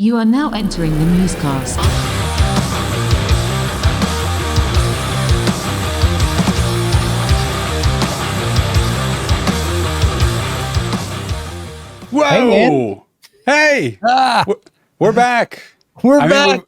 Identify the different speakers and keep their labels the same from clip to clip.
Speaker 1: You are now entering the MuseCast.
Speaker 2: Whoa! Hey! We're back.
Speaker 3: We're back.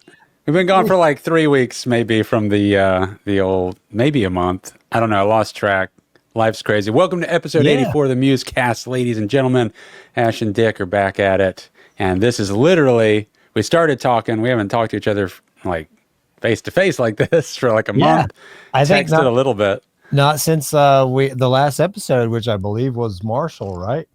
Speaker 2: We've been gone for like 3 weeks, maybe, from the old, maybe a month. I don't know. I lost track. Life's crazy. Welcome to episode 84 of the MuseCast, ladies and gentlemen. Ash and Dick are back at it. And this is literally, we started talking. We haven't talked to each other like face to face like this for like a month.
Speaker 3: I think
Speaker 2: texted a little bit.
Speaker 3: Not since the last episode, which I believe was Marshall, right?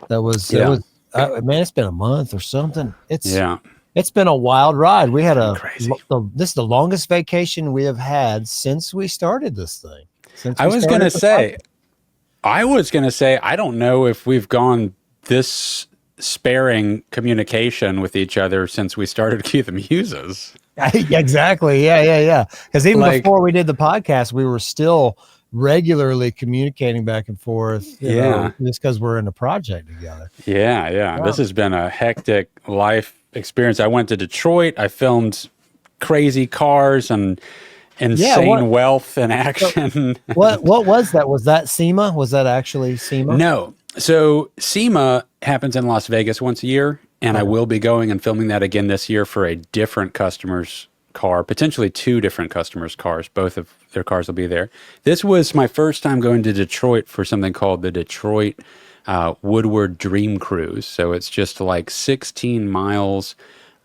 Speaker 3: That was,
Speaker 2: Yeah.
Speaker 3: Man, it's been a month or something.
Speaker 2: Yeah.
Speaker 3: It's been a wild ride. We had
Speaker 2: Crazy.
Speaker 3: this is the longest vacation we have had since we started this thing.
Speaker 2: I was going to say, I don't know if we've gone this sparing communication with each other since we started Cue the Muses.
Speaker 3: Exactly. Yeah. Because even before we did the podcast, we were still regularly communicating back and forth. You know, just because we're in a project together.
Speaker 2: Yeah. This has been a hectic life experience. I went to Detroit. I filmed crazy cars and insane wealth and action.
Speaker 3: What was that? Was that SEMA? Was that actually SEMA?
Speaker 2: No. So SEMA happens in Las Vegas once a year, and I will be going and filming that again this year for a different customer's car, potentially 2 different customers' cars. Both of their cars will be there. This was my first time going to Detroit for something called the Detroit Woodward Dream Cruise. So it's just like 16 miles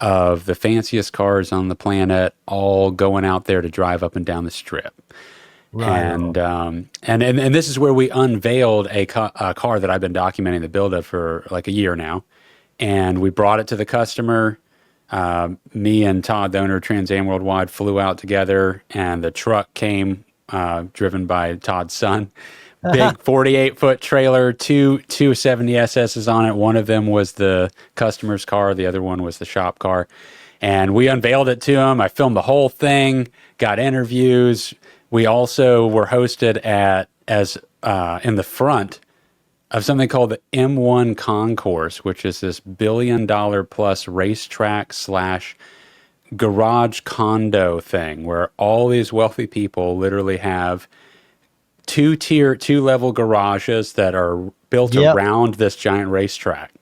Speaker 2: of the fanciest cars on the planet, all going out there to drive up and down the strip. Right. And this is where we unveiled a car that I've been documenting the build of for like a year now. And we brought it to the customer. Me and Todd, the owner of Trans Am Worldwide, flew out together, and the truck came driven by Todd's son. Big 48-foot trailer, two 70SSs on it. One of them was the customer's car. The other one was the shop car. And we unveiled it to him. I filmed the whole thing, got interviews. We also were hosted in the front of something called the M1 Concourse, which is this $1 billion plus racetrack / garage condo thing where all these wealthy people literally have 2-level garages that are built around this giant racetrack.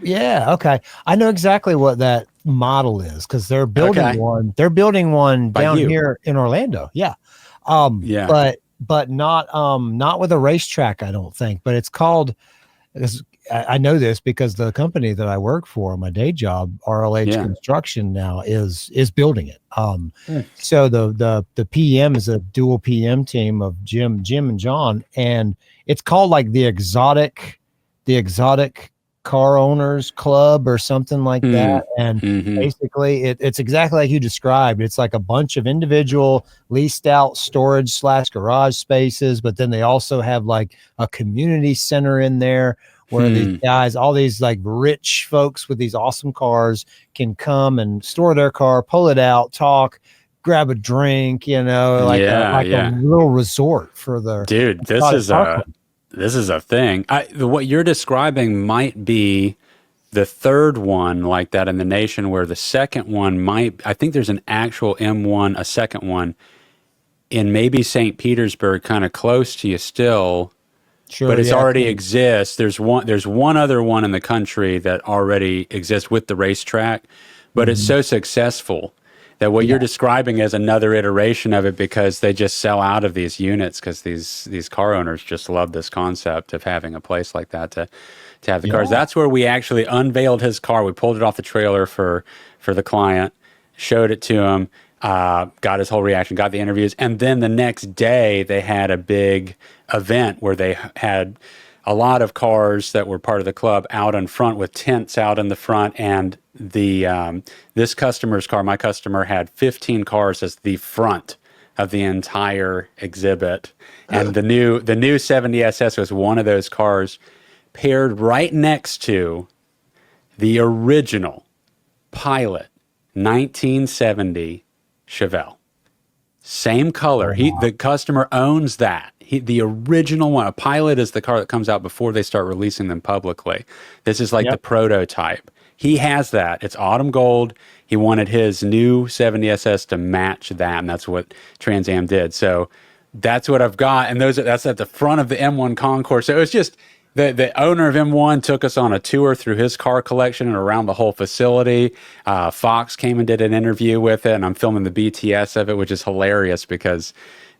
Speaker 2: Yeah.
Speaker 3: Okay. I know exactly what that model is because they're building one. They're building one down here in Orlando. Yeah. But not with a racetrack, I don't think. But it's called. I know this because the company that I work for, my day job, RLH Construction, now is building it. So the PM is a dual PM team of Jim and John, and it's called like the exotic car owners club or something like that. And basically it's exactly like you described. It's like a bunch of individual leased out storage / garage spaces, but then they also have like a community center in there where these guys, all these like rich folks with these awesome cars can come and store their car, pull it out, talk, grab a drink, like a little resort for their
Speaker 2: dude. This is a thing. What you're describing might be the third one like that in the nation, where the second one I think there's an actual M1, a second one in maybe St. Petersburg, kind of close to you still. Sure, but it's already exists. There's one other one in the country that already exists with the racetrack, but it's so successful that what you're describing is another iteration of it, because they just sell out of these units because these car owners just love this concept of having a place like that to have the cars. That's where we actually unveiled his car. We pulled it off the trailer for the client, showed it to him, got his whole reaction, got the interviews, and then the next day they had a big event where they had a lot of cars that were part of the club out in front with tents out in the front, and this customer's car, my customer, had 15 cars as the front of the entire exhibit, and the new 70SS was one of those cars, paired right next to the original Pilot 1970 Chevelle. Same color. The customer owns that. The original one. A Pilot is the car that comes out before they start releasing them publicly. This is like the prototype. he has that. It's autumn gold. He wanted his new 70SS to match that, and that's what Trans Am did. So that's what I've got, and that's at the front of the M1 Concourse. So it was just the owner of M1 took us on a tour through his car collection and around the whole facility. Fox came and did an interview with it, and I'm filming the BTS of it, which is hilarious because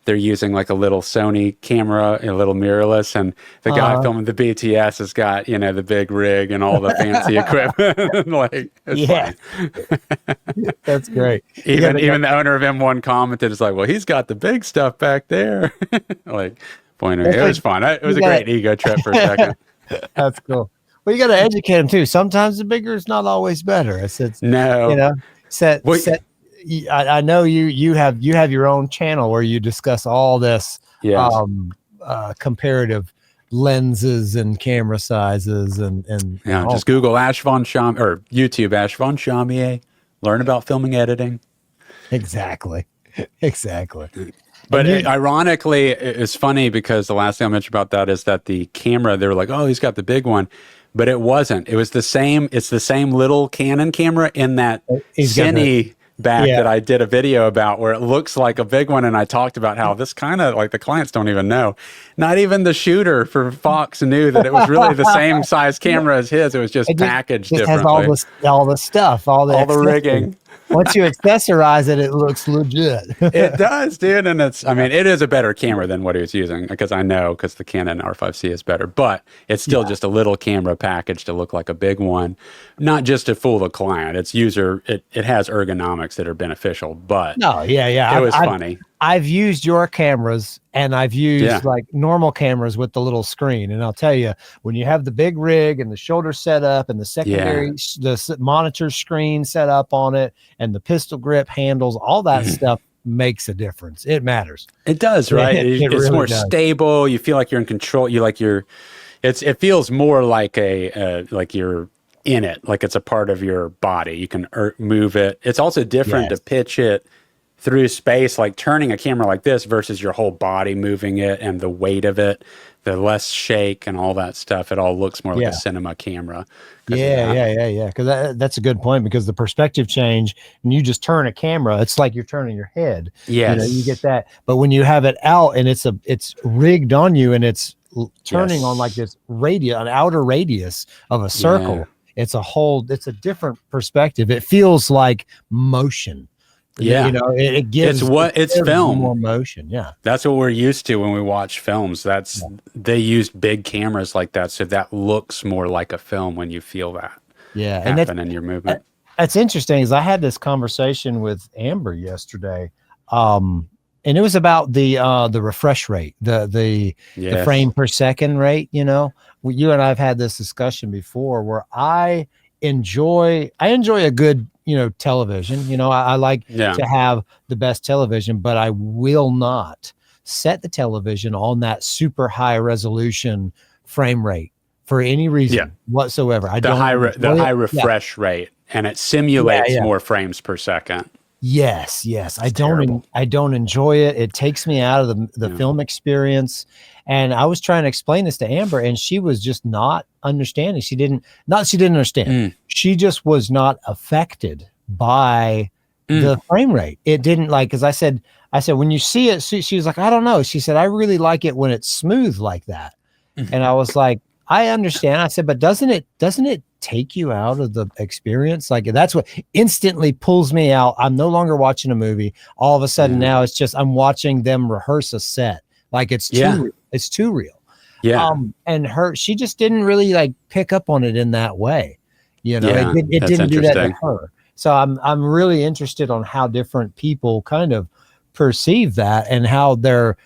Speaker 2: they're using like a little Sony camera, a little mirrorless, and the guy filming the BTS has got, you know, the big rig and all the fancy equipment. Like, it's funny.
Speaker 3: That's great.
Speaker 2: Even the owner of M1 commented, it's like, well, he's got the big stuff back there. Like, pointing. It was fun. It was a great ego trip for a second.
Speaker 3: That's cool. Well, you got to educate them too. Sometimes the bigger is not always better. I said,
Speaker 2: no,
Speaker 3: you know, I know you have your own channel where you discuss all this comparative lenses and camera sizes and
Speaker 2: just Google Ash von Cham or YouTube Ash von Chamier, learn about filming editing.
Speaker 3: Exactly.
Speaker 2: But ironically, it's funny because the last thing I mentioned about that is that the camera, they were like, oh, he's got the big one. But it wasn't. It was the same. It's the same little Canon camera in that Cine back that I did a video about where it looks like a big one. And I talked about how this kind of like the clients don't even know. Not even the shooter for Fox knew that it was really the same size camera as his. It was just packaged differently.
Speaker 3: Has all the stuff, all the
Speaker 2: rigging.
Speaker 3: Once you accessorize it, it looks legit.
Speaker 2: It does, dude. And it is a better camera than what he was using because the Canon R5C is better, but it's still just a little camera packaged to look like a big one, not just to fool the client. It has ergonomics that are beneficial, but it was funny.
Speaker 3: I've used your cameras and I've used like normal cameras with the little screen. And I'll tell you, when you have the big rig and the shoulder set up and the secondary, the monitor screen set up on it and the pistol grip handles, all that stuff makes a difference. It matters.
Speaker 2: It does, right? It's
Speaker 3: really
Speaker 2: more
Speaker 3: does.
Speaker 2: stable. You feel like you're in control. It feels more like like you're in it, like it's a part of your body. You can move it. It's also different to pitch it through space, like turning a camera like this versus your whole body moving it and the weight of it, the less shake and all that stuff. It all looks more like a cinema camera.
Speaker 3: Yeah. Because that's a good point, because the perspective change, when you just turn a camera, it's like you're turning your head.
Speaker 2: Yes.
Speaker 3: You get that. But when you have it out and it's rigged on you and it's turning on like this an outer radius of a circle, it's a different perspective. It feels like motion.
Speaker 2: Yeah,
Speaker 3: it gives
Speaker 2: it's film
Speaker 3: more motion. Yeah,
Speaker 2: that's what we're used to when we watch films. They used big cameras like that, so that looks more like a film when you feel that.
Speaker 3: Yeah,
Speaker 2: happen in your movement.
Speaker 3: That's interesting. Is I had this conversation with Amber yesterday, and it was about the refresh rate, the frame per second rate. You and I have had this discussion before, where I enjoy a good television. I like to have the best television, but I will not set the television on that super high resolution frame rate for any reason whatsoever. The high
Speaker 2: refresh rate, and it simulates more frames per second.
Speaker 3: Yes. I don't enjoy it. It takes me out of the film experience. And I was trying to explain this to Amber, and she was just not understanding. She didn't understand. She just was not affected by the frame rate. It didn't because I said, when you see it, she was like, I don't know. She said, I really like it when it's smooth like that. And I was like, I understand. I said, but doesn't it take you out of the experience? Like, that's what instantly pulls me out. I'm no longer watching a movie. All of a sudden now it's just, I'm watching them rehearse a set. Like it's too real. Yeah. And she just didn't really pick up on it in that way. It didn't do that to her. So I'm really interested on how different people kind of perceive that, and how they're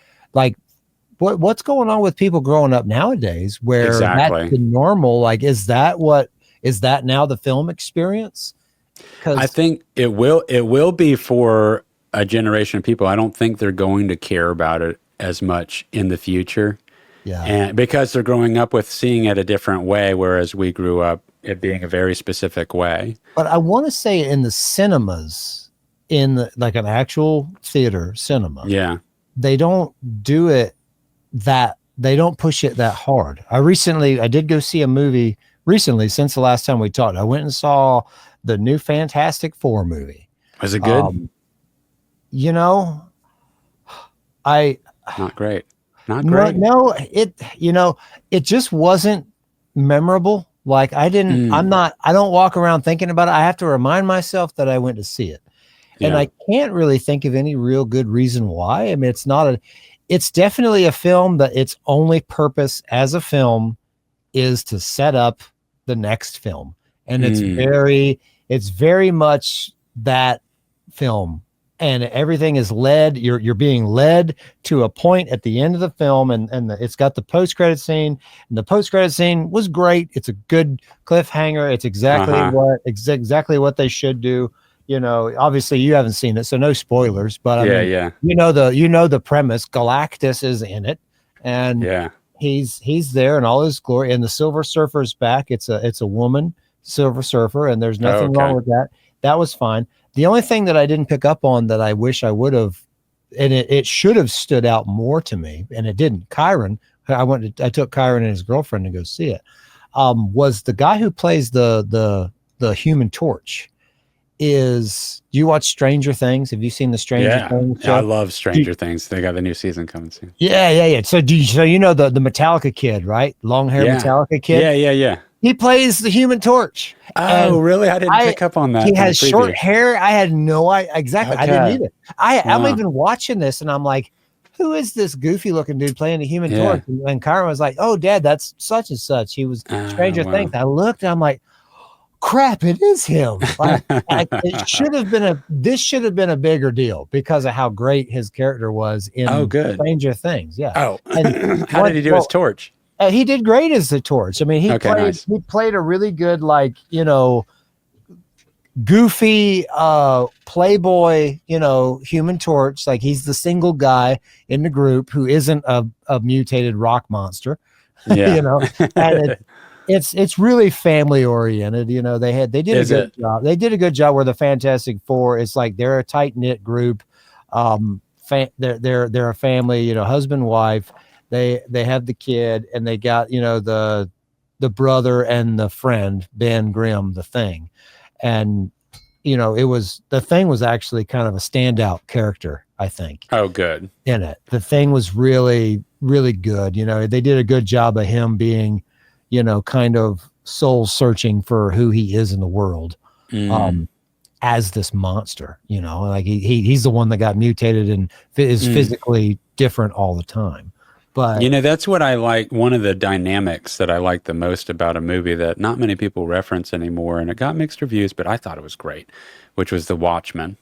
Speaker 3: what's going on with people growing up nowadays, where that's the normal. Is that now the film experience?
Speaker 2: I think it will be for a generation of people. I don't think they're going to care about it as much in the future. Yeah. And because they're growing up with seeing it a different way, whereas we grew up it being a very specific way.
Speaker 3: But I want to say in the cinemas, in an actual theater cinema, they don't do it they don't push it that hard. I did go see a movie recently, since the last time we talked. I went and saw the new Fantastic Four movie.
Speaker 2: Was it good?
Speaker 3: You know,
Speaker 2: not great. Not great.
Speaker 3: No, it just wasn't memorable. Like I don't walk around thinking about it. I have to remind myself that I went to see it. And I can't really think of any real good reason why. I mean, it's definitely a film that its only purpose as a film is to set up the next film. And it's very much that film. And everything is led. You're being led to a point at the end of the film, and it's got the post-credit scene. And the post-credit scene was great. It's a good cliffhanger. It's exactly what they should do. You know, obviously you haven't seen it, so no spoilers. But I mean, you know the premise. Galactus is in it, and he's there in all his glory. And the Silver Surfer's back. It's a woman Silver Surfer, and there's nothing wrong with that. That was fine. The only thing that I didn't pick up on that I wish I would have, and it should have stood out more to me, and it didn't. Kyron, I took Kyron and his girlfriend to go see it. Was the guy who plays the Human Torch? Do you watch Stranger Things? Have you seen the Stranger Things show?
Speaker 2: I love Stranger Things. They got the new season coming soon.
Speaker 3: Yeah. So you know the Metallica kid, right? Long hair Metallica kid. Yeah. He plays the Human Torch.
Speaker 2: Oh, really? I didn't pick up on that.
Speaker 3: He has short hair. I had no idea. Exactly. Okay. I didn't either. I'm even watching this and I'm like, who is this goofy looking dude playing the Human Torch? And Kyron was like, oh, Dad, that's such and such. He was Stranger Things. I looked and I'm like, crap, it is him. This should have been a bigger deal because of how great his character was in Stranger Things. Yeah.
Speaker 2: Oh, and how did he do his torch?
Speaker 3: He did great as the Torch. I mean, he played a really good, goofy playboy, Human Torch. Like he's the single guy in the group who isn't a mutated rock monster. Yeah. And it's really family oriented. They did a good job. They did a good job where the Fantastic Four is like they're a tight knit group. They're a family. Husband, wife. They have the kid, and they got the brother and the friend Ben Grimm, the Thing, and the Thing was actually kind of a standout character, I think.
Speaker 2: Oh, good.
Speaker 3: In it, the Thing was really, really good. They did a good job of him being, kind of soul searching for who he is in the world, as this monster. Like he's the one that got mutated and is physically different all the time. But
Speaker 2: that's what I like. One of the dynamics that I like the most about a movie that not many people reference anymore, and it got mixed reviews, but I thought it was great, which was The Watchmen.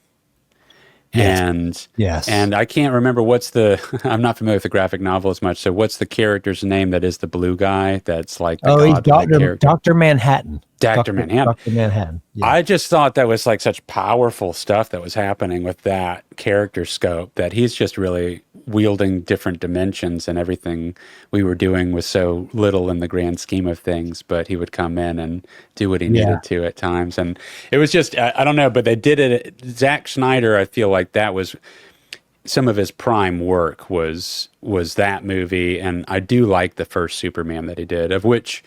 Speaker 2: Yes. And I can't remember I'm not familiar with the graphic novel as much. So what's the character's name that is the blue guy? That's like
Speaker 3: he's Dr. Manhattan.
Speaker 2: Dr. Manhattan.
Speaker 3: Dr. Manhattan. Yeah.
Speaker 2: I just thought that was like such powerful stuff that was happening with that character scope, that he's just really wielding different dimensions, and everything we were doing was so little in the grand scheme of things, but he would come in and do what he needed to at times. And it was just, I don't know, but they did it. Zack Snyder, I feel like that was some of his prime work was that movie. And I do like the first Superman that he did, of which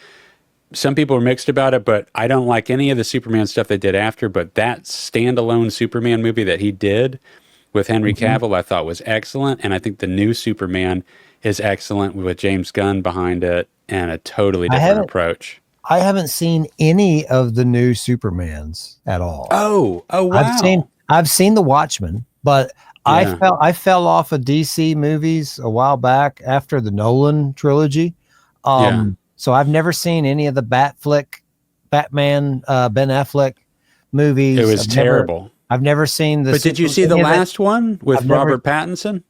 Speaker 2: some people are mixed about it, but I don't like any of the Superman stuff they did after. But that standalone Superman movie that he did with Henry Cavill, I thought was excellent. And I think the new Superman is excellent with James Gunn behind it and a totally different approach.
Speaker 3: I haven't seen any of the new Supermans at all.
Speaker 2: Oh, wow.
Speaker 3: I've seen The Watchmen, but I fell off of DC movies a while back after the Nolan trilogy. So I've never seen any of the Batman, Ben Affleck movies.
Speaker 2: It was terrible.
Speaker 3: I've never seen this.
Speaker 2: But did you see the last one with Robert Pattinson?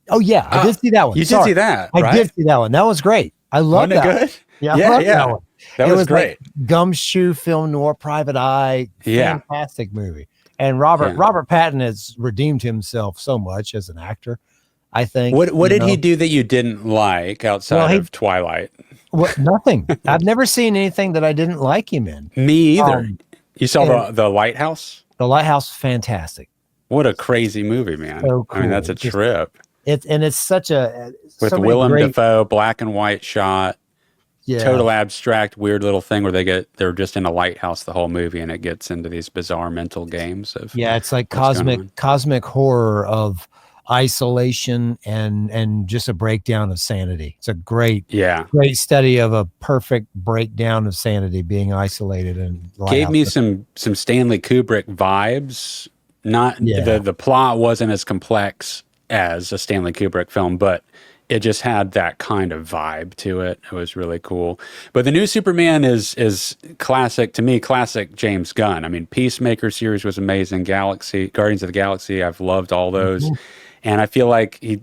Speaker 3: Oh yeah, I did see that one.
Speaker 2: You did see that, right?
Speaker 3: I did see that one. That was great. I love that.
Speaker 2: Good?
Speaker 3: Yeah, I loved that one.
Speaker 2: That was great.
Speaker 3: Like gumshoe film noir, private eye, fantastic movie. And Robert Pattinson has redeemed himself so much as an actor, I think.
Speaker 2: What did he do that you didn't like outside of Twilight?
Speaker 3: Nothing. I've never seen anything that I didn't like him in.
Speaker 2: Me either. You saw the Lighthouse?
Speaker 3: The Lighthouse, fantastic.
Speaker 2: What a crazy movie, man. So cool. I mean, that's a trip.
Speaker 3: It's such a...
Speaker 2: With Willem Dafoe, black and white shot. total abstract, weird little thing where they're just in a lighthouse the whole movie, and it gets into these bizarre mental games of
Speaker 3: it's like cosmic horror of isolation and just a breakdown of sanity. It's a great study of a perfect breakdown of sanity, being isolated and
Speaker 2: gave me some Stanley Kubrick vibes. Not the plot wasn't as complex as a Stanley Kubrick film, but it just had that kind of vibe to it. It was really cool. But the new Superman is classic, to me, classic James Gunn. I mean, Peacemaker series was amazing. Guardians of the Galaxy, I've loved all those. Mm-hmm. And I feel like he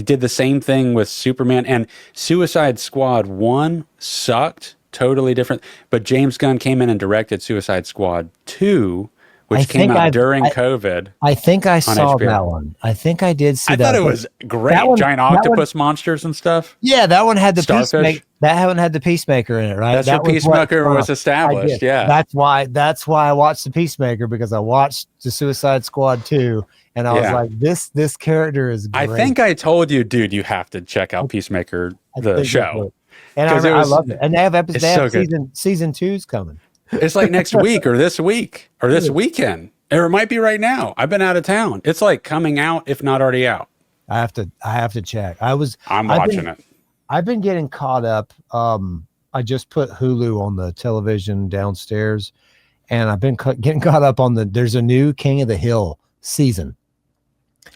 Speaker 2: did the same thing with Superman. And Suicide Squad 1 sucked, totally different. But James Gunn came in and directed Suicide Squad 2, which came out during COVID.
Speaker 3: I think I saw that one. I think I did see that.
Speaker 2: I thought it was great. Giant octopus monsters and stuff.
Speaker 3: Yeah, that one had the Peacemaker. That one had the Peacemaker in it, right?
Speaker 2: That's what Peacemaker was established. Yeah,
Speaker 3: that's why I watched the Peacemaker, because I watched the Suicide Squad 2, and I was like, this character is great.
Speaker 2: I think I told you, dude, you have to check out Peacemaker the show.
Speaker 3: And I love it. And they have episodes. Season 2's coming.
Speaker 2: It's like next week or this week or this weekend, or it might be right now. I've been out of town. It's like coming out, if not already out.
Speaker 3: I have to check. I'm
Speaker 2: watching it.
Speaker 3: I've been getting caught up. I just put Hulu on the television downstairs, and I've been getting caught up on there's a new King of the Hill season.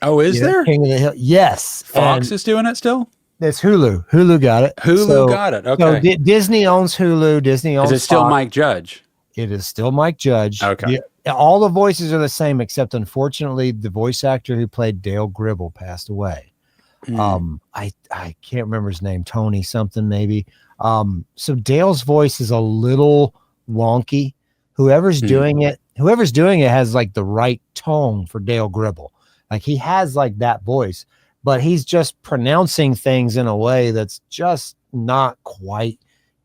Speaker 2: Oh, is there?
Speaker 3: King of the Hill? Yes.
Speaker 2: Fox is doing it still?
Speaker 3: It's Hulu. Hulu got it.
Speaker 2: Hulu got it. Okay.
Speaker 3: So Disney owns Hulu. Disney owns.
Speaker 2: Is it still Mike Judge?
Speaker 3: It is still Mike Judge.
Speaker 2: Okay.
Speaker 3: All the voices are the same, except unfortunately the voice actor who played Dale Gribble passed away. I can't remember his name. Tony something maybe. So Dale's voice is a little wonky. Whoever's doing it has like the right tone for Dale Gribble. Like he has like that voice, but he's just pronouncing things in a way that's just not quite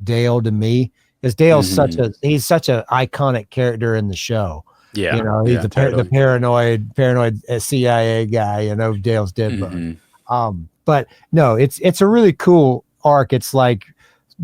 Speaker 3: Dale to me. Because Dale's such an iconic character in the show.
Speaker 2: Yeah,
Speaker 3: you know, he's the paranoid CIA guy. You know, Dale's dead. But no, it's a really cool arc. It's like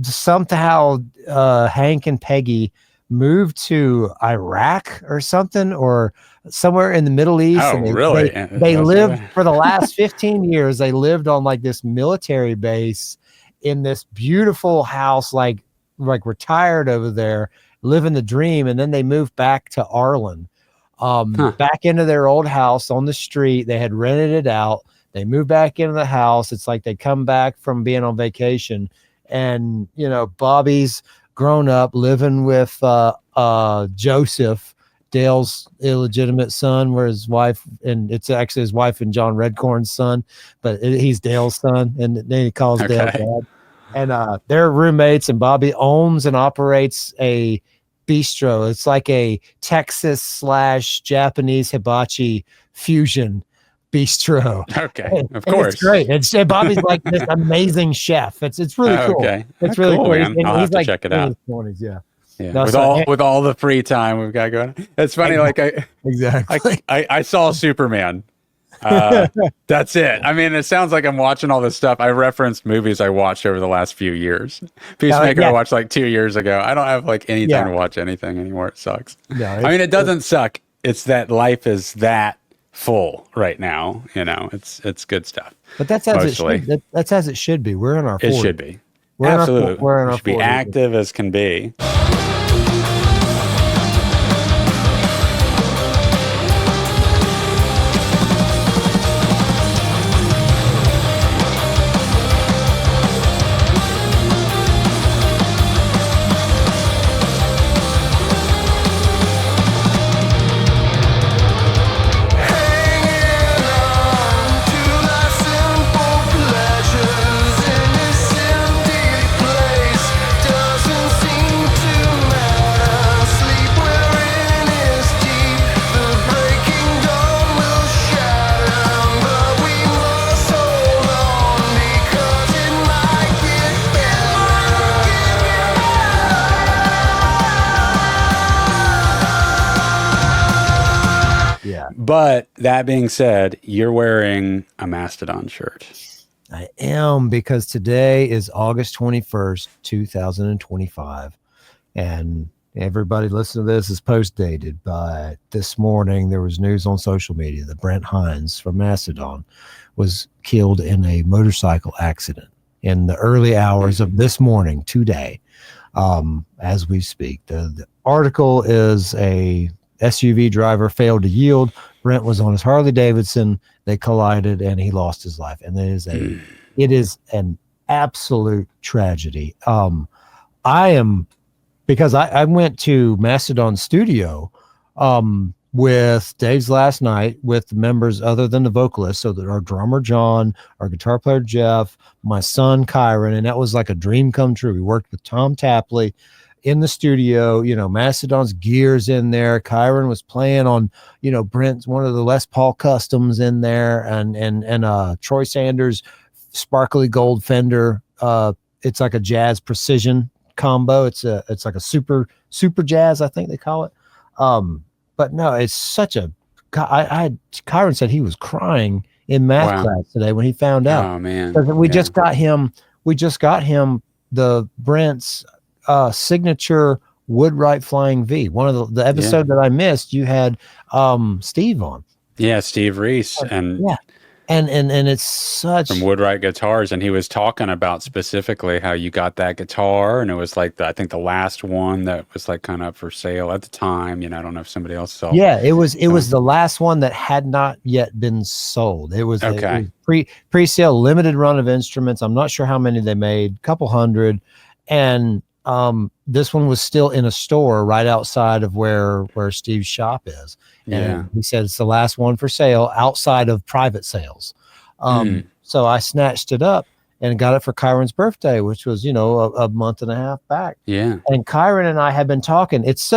Speaker 3: somehow Hank and Peggy moved to Iraq or something, or somewhere in the Middle East.
Speaker 2: Oh,
Speaker 3: and
Speaker 2: really?
Speaker 3: They lived for the last 15 years. They lived on like this military base in this beautiful house, like retired over there, living the dream. And then they moved back to Arlen, back into their old house on the street. They had rented it out. They moved back into the house. It's like they come back from being on vacation, and, you know, Bobby's grown up living with Joseph, Dale's illegitimate son, where his wife, and it's actually his wife and John Redcorn's son, but he's Dale's son, and then he calls Dale dad. And they're roommates, and Bobby owns and operates a bistro. It's like a Texas/Japanese hibachi fusion bistro.
Speaker 2: Okay, of course.
Speaker 3: It's great. Bobby's like this amazing chef. It's really cool.
Speaker 2: Okay,
Speaker 3: it's really cool.
Speaker 2: I'll have to check it out.
Speaker 3: 20s, yeah.
Speaker 2: No, with all the free time we've got going. It's funny. I saw Superman. That's it. I mean, it sounds like I'm watching all this stuff. I referenced movies I watched over the last few years. Peacemaker I watched like 2 years ago. I don't have like any time to watch anything anymore. It sucks. No, I mean, it doesn't suck. It's that life is that full right now. You know, it's good stuff.
Speaker 3: But that's as it should. That's as it should be. We're in our 40s.
Speaker 2: It should be. Absolutely. We're in our 40s. Be active as can be. But that being said, you're wearing a Mastodon shirt.
Speaker 3: I am, because today is August 21st, 2025. And everybody listen to this is post-dated, but this morning there was news on social media that Brent Hines from Mastodon was killed in a motorcycle accident in the early hours of this morning today. As we speak, the article is a SUV driver failed to yield. Brent was on his Harley Davidson. They collided and he lost his life. And it is an absolute tragedy. Because I went to Mastodon Studio with Dave's last night with members other than the vocalists. So that our drummer, John, our guitar player, Jeff, my son, Kyron, and that was like a dream come true. We worked with Tom Tapley in the studio, Mastodon's gears in there. Kyron was playing on, Brent's one of the Les Paul customs in there, and Troy Sanders' sparkly gold Fender. It's like a jazz precision combo. It's like a super jazz, I think they call it. But no, it's such a. Kyron said he was crying in math class today when he found out.
Speaker 2: Oh man!
Speaker 3: We just got him the Brent's signature Woodwright Flying V. One of the episode that I missed, you had Steve on.
Speaker 2: Yeah, Steve Reese, and
Speaker 3: it's such
Speaker 2: from Woodwright Guitars, and he was talking about specifically how you got that guitar, and it was like I think the last one that was like kind of up for sale at the time. I don't know if somebody else saw.
Speaker 3: Yeah, it was the last one that had not yet been sold. It was pre-sale, limited run of instruments. I'm not sure how many they made, couple hundred, and this one was still in a store right outside of where Steve's shop is. And he said it's the last one for sale outside of private sales. So I snatched it up and got it for Kyron's birthday, which was, a month and a half back.
Speaker 2: Yeah.
Speaker 3: And Kyron and I have been talking. It's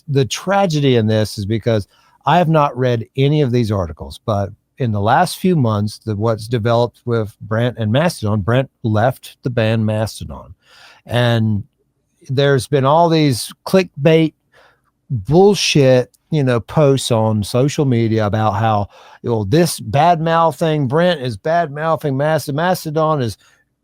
Speaker 3: the tragedy in this is because I have not read any of these articles, but in the last few months, what's developed with Brent and Mastodon, Brent left the band Mastodon. And there's been all these clickbait bullshit, posts on social media about how, this bad mouthing, Brent is bad mouthing Mastodon is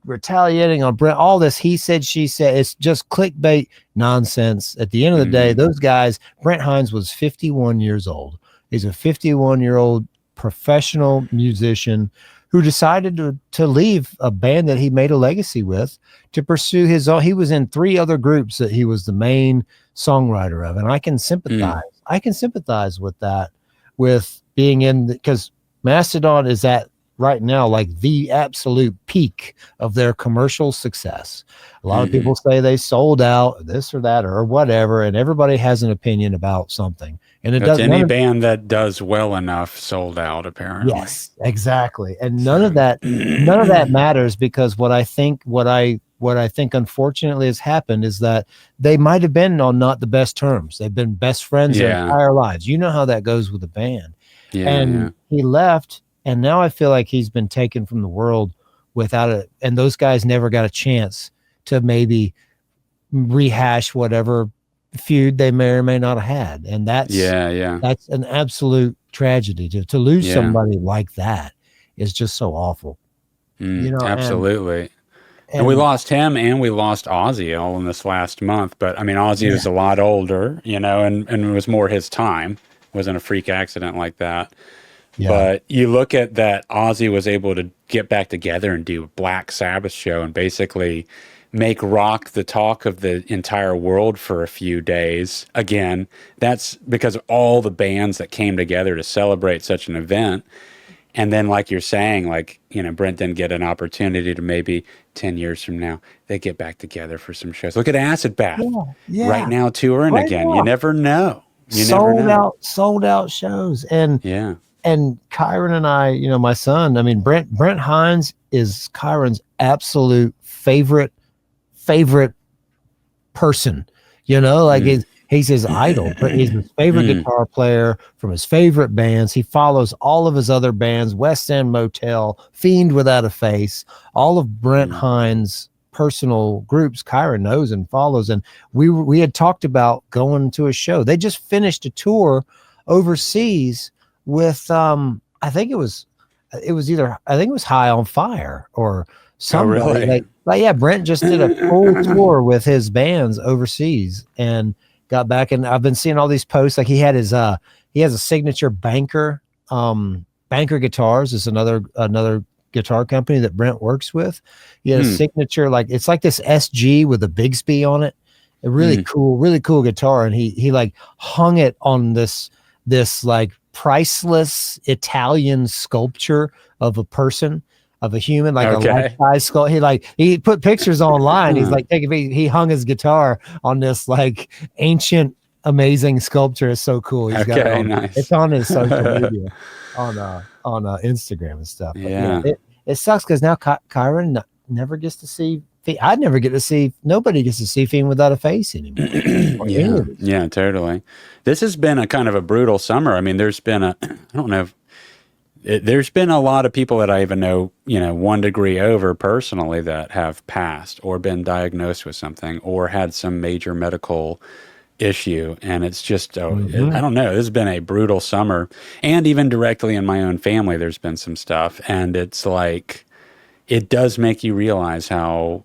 Speaker 3: retaliating on Brent. All this he said, she said, it's just clickbait nonsense. At the end of the day, those guys, Brent Hines was 51 years old. He's a 51-year-old professional musician who decided to leave a band that he made a legacy with to pursue his own. He was in 3 other groups that he was the main songwriter of. And I can sympathize. I can sympathize with that, with being in, because Mastodon is at right now, like the absolute peak of their commercial success. A lot of people say they sold out this or that or whatever, and everybody has an opinion about something. And it does
Speaker 2: any band that does well enough sold out, apparently.
Speaker 3: Yes, exactly. And none of that matters, because what I think unfortunately has happened is that they might have been on not the best terms. They've been best friends their entire lives. You know how that goes with a band. He left, and now I feel like he's been taken from the world without it. And those guys never got a chance to maybe rehash whatever feud they may or may not have had. And that's an absolute tragedy to lose somebody like that is just so awful.
Speaker 2: Absolutely. And we lost him and we lost Ozzy all in this last month. But I mean, Ozzy was a lot older, and it was more his time. It wasn't a freak accident like that. Yeah. But you look at that, Ozzy was able to get back together and do a Black Sabbath show and basically make rock the talk of the entire world for a few days. Again, that's because of all the bands that came together to celebrate such an event. And then, like you're saying, Brent didn't get an opportunity to maybe 10 years from now, they get back together for some shows. Look at Acid Bath right now touring again. Now. You never know.
Speaker 3: Sold out shows. And Kyron and I, my son, I mean, Brent Hines is Kyron's absolute favorite person, he's his idol, but he's his favorite guitar player from his favorite bands. He follows all of his other bands, West End Motel, Fiend Without a Face, all of Brent Hines' personal groups Kyron knows and follows. And we had talked about going to a show. They just finished a tour overseas with, I think it was it was either, I think it was High on Fire or somebody.
Speaker 2: Oh, really?
Speaker 3: Like yeah, Brent just did a full tour with his bands overseas and got back. And I've been seeing all these posts. Like he has a signature Banker. Banker Guitars is another guitar company that Brent works with. He has a signature, like it's like this SG with a Bigsby on it. A really cool guitar. And he like hung it on this like priceless Italian sculpture of a person, of a human, like a life-size skull. He put pictures online. He's like, he hung his guitar on this like ancient, amazing sculpture. It's so cool. He's got it on,
Speaker 2: nice.
Speaker 3: It's on his social media on Instagram and stuff. But yeah, it sucks because now Kyron never gets to see. I never get to see. Nobody gets to see Fiend without a face anymore.
Speaker 2: Yeah, totally. This has been a kind of a brutal summer. I mean, there's been there's been a lot of people that I even know, 1 degree over personally that have passed or been diagnosed with something or had some major medical issue. And it's just, I don't know, this has been a brutal summer. And even directly in my own family, there's been some stuff. And it's like, it does make you realize how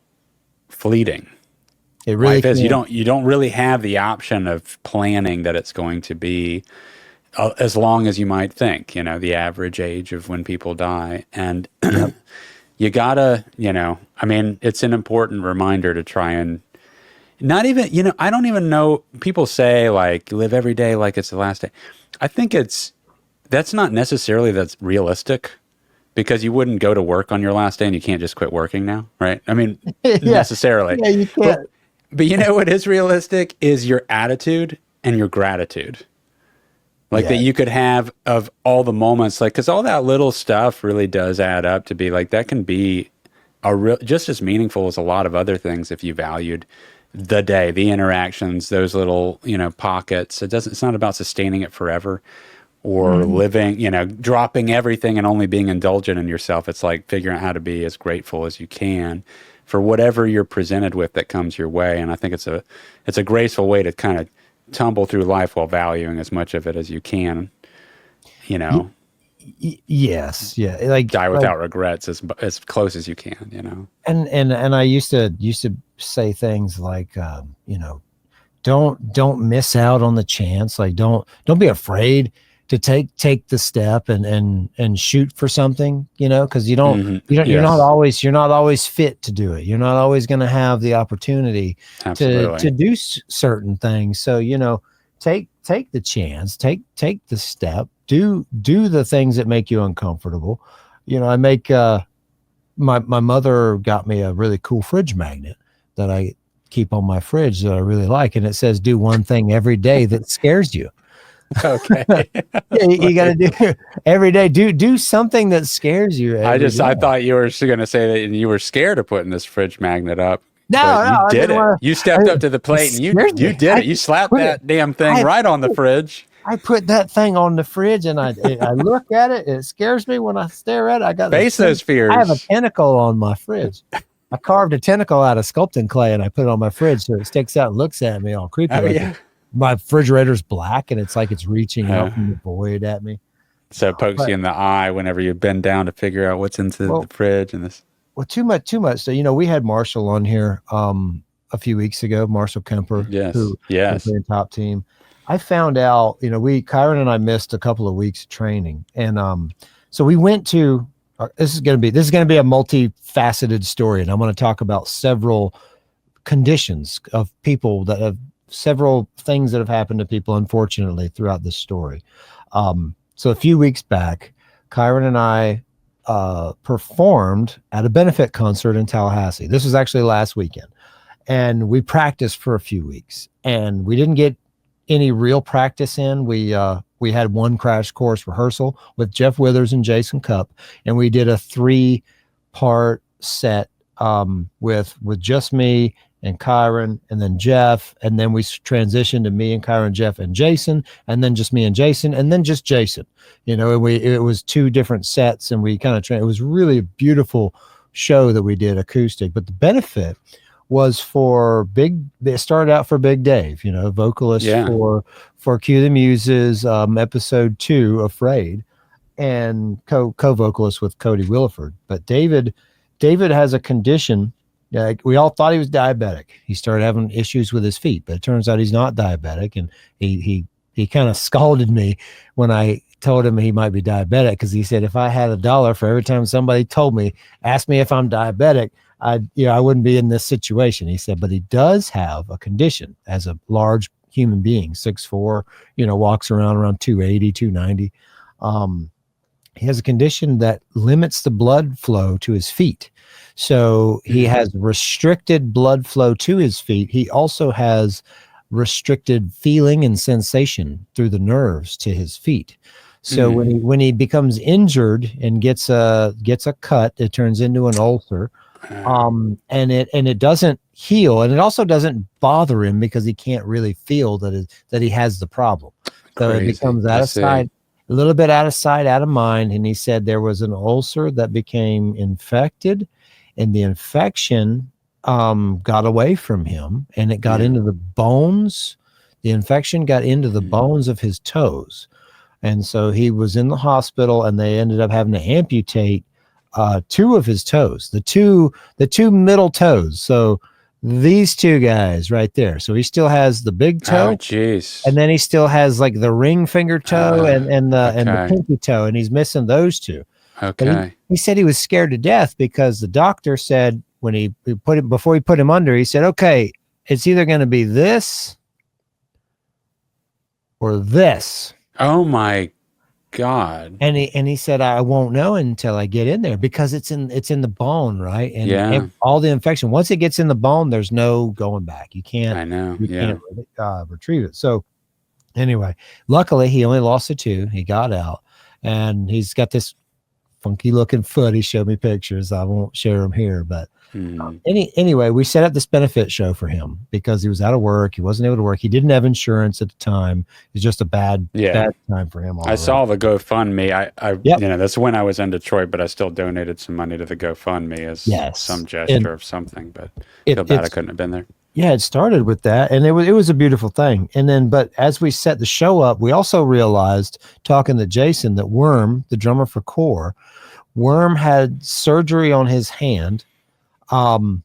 Speaker 2: fleeting it really life is. You don't really have the option of planning that it's going to be as long as you might think, the average age of when people die. And you gotta, I mean, it's an important reminder to try and not even, I don't even know, people say like live every day like it's the last day. I think that's not necessarily that's realistic, because you wouldn't go to work on your last day and you can't just quit working now, right? I mean, necessarily.
Speaker 3: Yeah, you can't.
Speaker 2: But what is realistic is your attitude and your gratitude. Like that you could have of all the moments, like, because all that little stuff really does add up to be like, that can be just as meaningful as a lot of other things if you valued the day, the interactions, those little, pockets. It's not about sustaining it forever or living, dropping everything and only being indulgent in yourself. It's like figuring out how to be as grateful as you can for whatever you're presented with that comes your way. And I think it's a graceful way to kind of tumble through life while valuing as much of it as you can,
Speaker 3: Yes. Yeah. Like
Speaker 2: die without regrets as close as you can,
Speaker 3: And I used to say things like, don't miss out on the chance. Like, don't be afraid to take the step and shoot for something, because you're not always fit to do it. You're not always going to have the opportunity to do certain things. So, take the chance, take the step, do the things that make you uncomfortable. I make, my mother got me a really cool fridge magnet that I keep on my fridge that I really like. And it says, do one thing every day that scares you.
Speaker 2: Okay.
Speaker 3: You got to do every day. Do something that scares you. I
Speaker 2: thought you were going to say that you were scared of putting this fridge magnet up.
Speaker 3: No,
Speaker 2: you did it. You stepped up to the plate and you did it. You slapped that damn thing right on the fridge.
Speaker 3: I put that thing on the fridge and I look at it. It scares me when I stare at it. I got
Speaker 2: face those fears.
Speaker 3: I have a tentacle on my fridge. I carved a tentacle out of sculpting clay and I put it on my fridge so it sticks out and looks at me all creepy.
Speaker 2: Oh, yeah.
Speaker 3: My refrigerator's black and it's like it's reaching out from the void at me.
Speaker 2: So it pokes you in the eye whenever you bend down to figure out what's into the fridge and this.
Speaker 3: Well, too much. So, we had Marshall on here a few weeks ago, Marshall Kemper, who was in Top Team. I found out, Kyron and I missed a couple of weeks of training. And so we went to, this is going to be a multifaceted story. And I'm going to talk about several conditions of people that have several things that have happened to people, unfortunately, throughout this story. So a few weeks back, Kyron and I performed at a benefit concert in Tallahassee. This was actually last weekend. And we practiced for a few weeks. And we didn't get any real practice in. We had one crash course rehearsal with Jeff Withers and Jason Cupp. And we did a 3-part set with just me and Kyron, and then Jeff, and then we transitioned to me and Kyron, Jeff, and Jason, and then just me and Jason, and then just Jason. And it was 2 different sets, and we kind of it was really a beautiful show that we did acoustic. But the benefit was it started out for Big Dave, vocalist for Cue the Muses, episode 2, Afraid. and co-vocalist with Cody Williford. But David has a condition. We all thought he was diabetic. He started having issues with his feet, but it turns out he's not diabetic. And he kind of scalded me when I told him he might be diabetic, because he said if I had $1 for every time somebody asked me if I'm diabetic, I wouldn't be in this situation. He said, but he does have a condition as a large human being, 6'4", walks around 280, 290. He has a condition that limits the blood flow to his feet. So he has restricted blood flow to his feet. He also has restricted feeling and sensation through the nerves to his feet. So when he becomes injured and gets a cut, it turns into an ulcer. And it doesn't heal, and it also doesn't bother him because he can't really feel that he has the problem. So it becomes out of sight, a little bit out of sight, out of mind. And he said there was an ulcer that became infected, and the infection got away from him, and it got into the bones. The infection got into the bones of his toes, and so he was in the hospital, and they ended up having to amputate 2 of his toes, the two middle toes. So these 2 guys right there. So he still has the big toe, and then he still has like the ring finger toe and the pinky toe, and he's missing those 2. Okay. But he said he was scared to death because the doctor said when before he put him under, he said, okay, it's either going to be this or this.
Speaker 2: Oh my God.
Speaker 3: And he said, I won't know until I get in there, because it's in the bone, right? And all the infection, once it gets in the bone, there's no going back. You can't.
Speaker 2: I know.
Speaker 3: You can't retrieve it. So anyway, luckily he only lost the 2. He got out, and he's got this funky looking foot. He showed me pictures. I won't share them here, but anyway, we set up this benefit show for him because he was out of work. He wasn't able to work. He didn't have insurance at the time. It was just a bad time for him.
Speaker 2: I saw the GoFundMe. That's when I was in Detroit, but I still donated some money to the GoFundMe as some gesture of something, but I feel bad I couldn't have been there.
Speaker 3: Yeah, it started with that, and it was a beautiful thing. And then, but as we set the show up, we also realized, talking to Jason, that Worm, the drummer for Core, Worm had surgery on his hand. And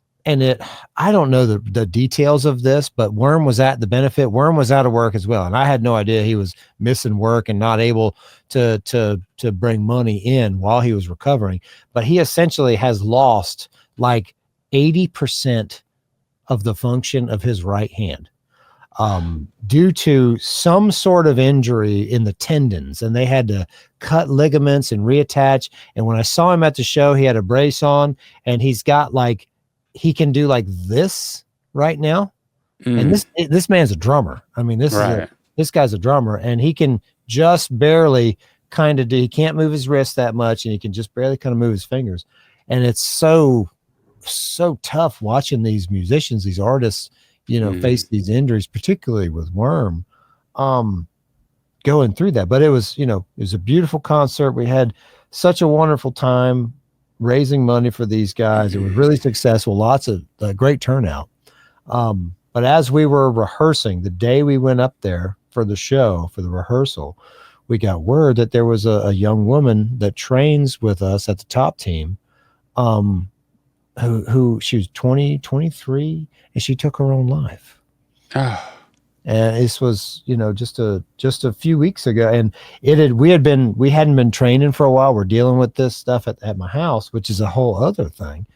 Speaker 3: I don't know the details of this, but Worm was at the benefit. Worm was out of work as well, and I had no idea he was missing work and not able to bring money in while he was recovering. But he essentially has lost like 80% of the function of his right hand due to some sort of injury in the tendons, and they had to cut ligaments and reattach. And when I saw him at the show, he had a brace on, and he's got he can do like this right now. And this man's a drummer. I mean, this guy's a drummer, and he can just barely he can't move his wrist that much, and he can just barely kind of move his fingers. And it's so tough watching these musicians, these artists, face these injuries, particularly with Worm, going through that. But it was a beautiful concert. We had such a wonderful time raising money for these guys. It was really successful. Lots of great turnout. But as we were rehearsing, the day we went up there for the show, for the rehearsal, we got word that there was a young woman that trains with us at the top team, who she was 23, and she took her own life. And this was, just a few weeks ago, and we hadn't been training for a while. We're dealing with this stuff at my house, which is a whole other thing.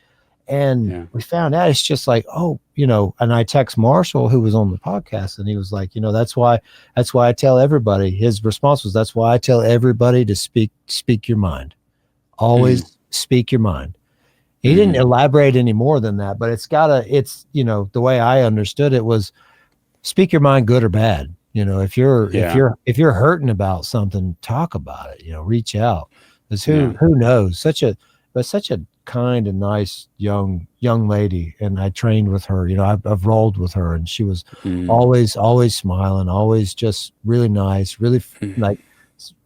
Speaker 3: And we found out it's just like, and I text Marshall, who was on the podcast, and he was like, that's why I tell everybody. His response was, that's why I tell everybody to speak your mind. Always speak your mind. He didn't elaborate any more than that, but it's the way I understood it was, speak your mind, good or bad. If you're hurting about something, talk about it. Reach out. Because who knows? Such a kind and nice young lady, and I trained with her. I've rolled with her, and she was always smiling, always just really nice, really like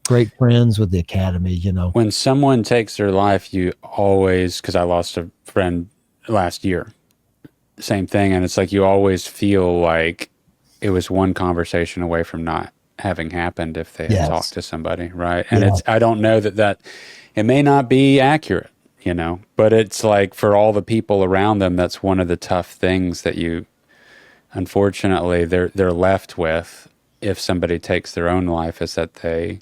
Speaker 3: great friends with the academy.
Speaker 2: When someone takes their life, you always, because I lost a friend last year, same thing, and it's like you always feel like it was one conversation away from not having happened if they had
Speaker 3: Yes.
Speaker 2: talked to somebody, right? And I don't know that it may not be accurate, but it's like for all the people around them, that's one of the tough things that unfortunately, they're left with if somebody takes their own life, is that they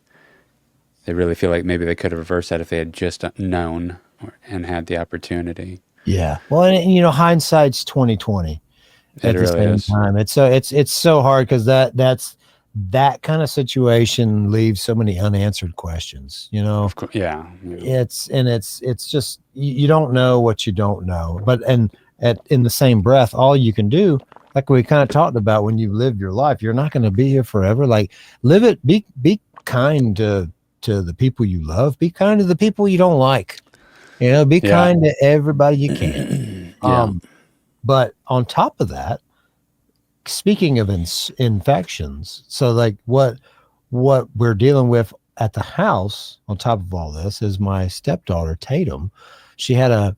Speaker 2: really feel like maybe they could have reversed that if they had just known and had the opportunity.
Speaker 3: Yeah. Well, and hindsight's 20/20. At the same time, it's so hard because that kind of situation leaves so many unanswered questions.
Speaker 2: Of course, yeah.
Speaker 3: It's just you don't know what you don't know. But in the same breath, all you can do, like we kind of talked about, when you live your life, you're not going to be here forever. Like, live it. Be kind to the people you love. Be kind to the people you don't like. Be kind to everybody you can. But on top of that, speaking of infections, so like what we're dealing with at the house on top of all this is my stepdaughter, Tatum. She had a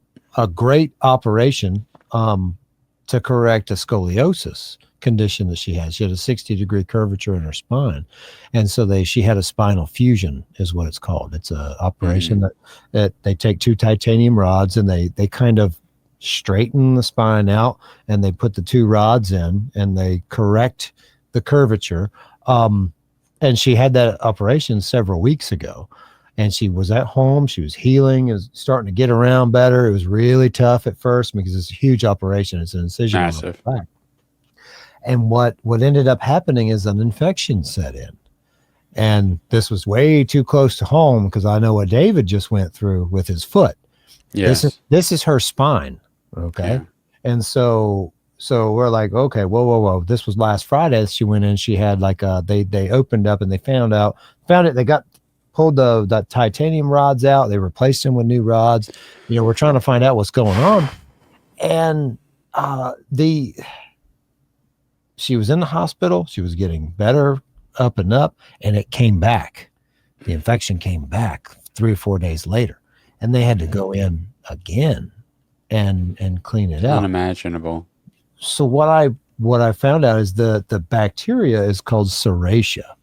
Speaker 3: great operation to correct a scoliosis condition that she had. She had a 60-degree curvature in her spine. And so she had a spinal fusion is what it's called. It's an operation that they take 2 titanium rods and they kind of straighten the spine out, and they put the 2 rods in and they correct the curvature. And she had that operation several weeks ago, and she was at home. She was healing, is starting to get around better. It was really tough at first because it's a huge operation. It's an incision.
Speaker 2: Massive.
Speaker 3: On the back. And what ended up happening is an infection set in. And this was way too close to home because I know what David just went through with his foot.
Speaker 2: Yes.
Speaker 3: This is her spine. Okay. Yeah. And so we're like, okay, whoa. This was last Friday. She went in, she had like they opened up and they found it. They pulled the titanium rods out. They replaced them with new rods. We're trying to find out what's going on. And she was in the hospital. She was getting better up, and it came back. The infection came back 3 or 4 days later, and they had to go in again and clean it out.
Speaker 2: Unimaginable. So
Speaker 3: what I found out is the bacteria is called Serratia,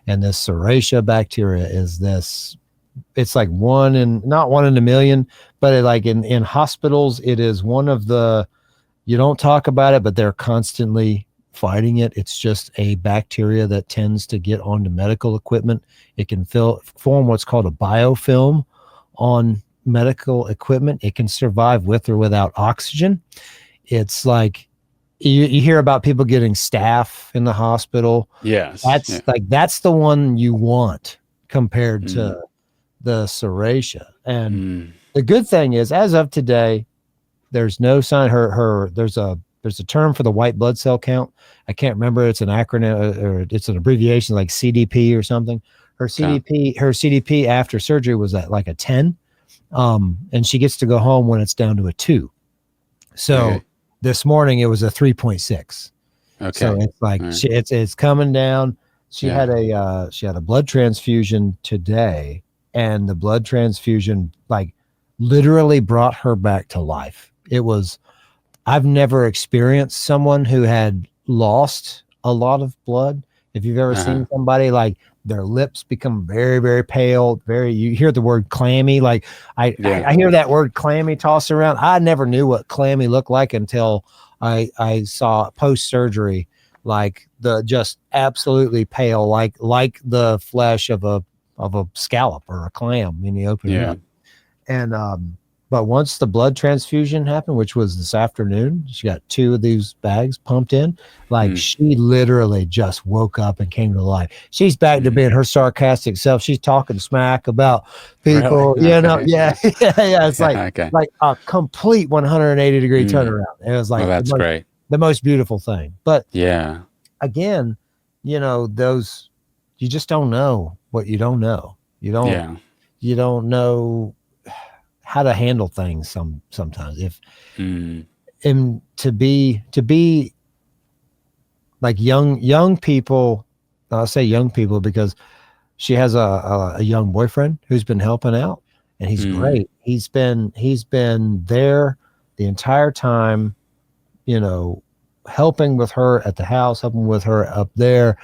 Speaker 3: and this Serratia bacteria is this. It's like not one in a million, but in hospitals, it is one of the. You don't talk about it, but they're constantly fighting it. It's just a bacteria that tends to get onto medical equipment. It can form what's called a biofilm on medical equipment. It can survive with or without oxygen. It's like you hear about people getting staph in the hospital.
Speaker 2: Yes.
Speaker 3: That's the one you want compared to the Serratia. And the good thing is, as of today, there's no sign. There's a term for the white blood cell count. I can't remember. It's an acronym or it's an abbreviation like CDP or something. Her CDP after surgery was at like a 10. And she gets to go home when it's down to a 2. So this morning it was a 3.6. Okay. So it's like it's coming down. She had a blood transfusion today, and the blood transfusion like literally brought her back to life. I've never experienced someone who had lost a lot of blood. If you've ever seen somebody like their lips become very, very pale, you hear the word clammy. Like I hear that word clammy tossed around. I never knew what clammy looked like until I saw post-surgery, like the just absolutely pale, like the flesh of a scallop or a clam when you open it up. And but once the blood transfusion happened, which was this afternoon, she got 2 of these bags pumped in. Like she literally just woke up and came to life. She's back to being her sarcastic self. She's talking smack about people,
Speaker 2: Really?
Speaker 3: Yeah. It's like a complete 180-degree turnaround. It was like
Speaker 2: that's great.
Speaker 3: The most beautiful thing. But again, those you just don't know what you don't know. You don't know how to handle things sometimes. And to be like young people, I'll say young people because she has a young boyfriend who's been helping out, and he's great. He's been there the entire time, helping with her at the house, helping with her up there.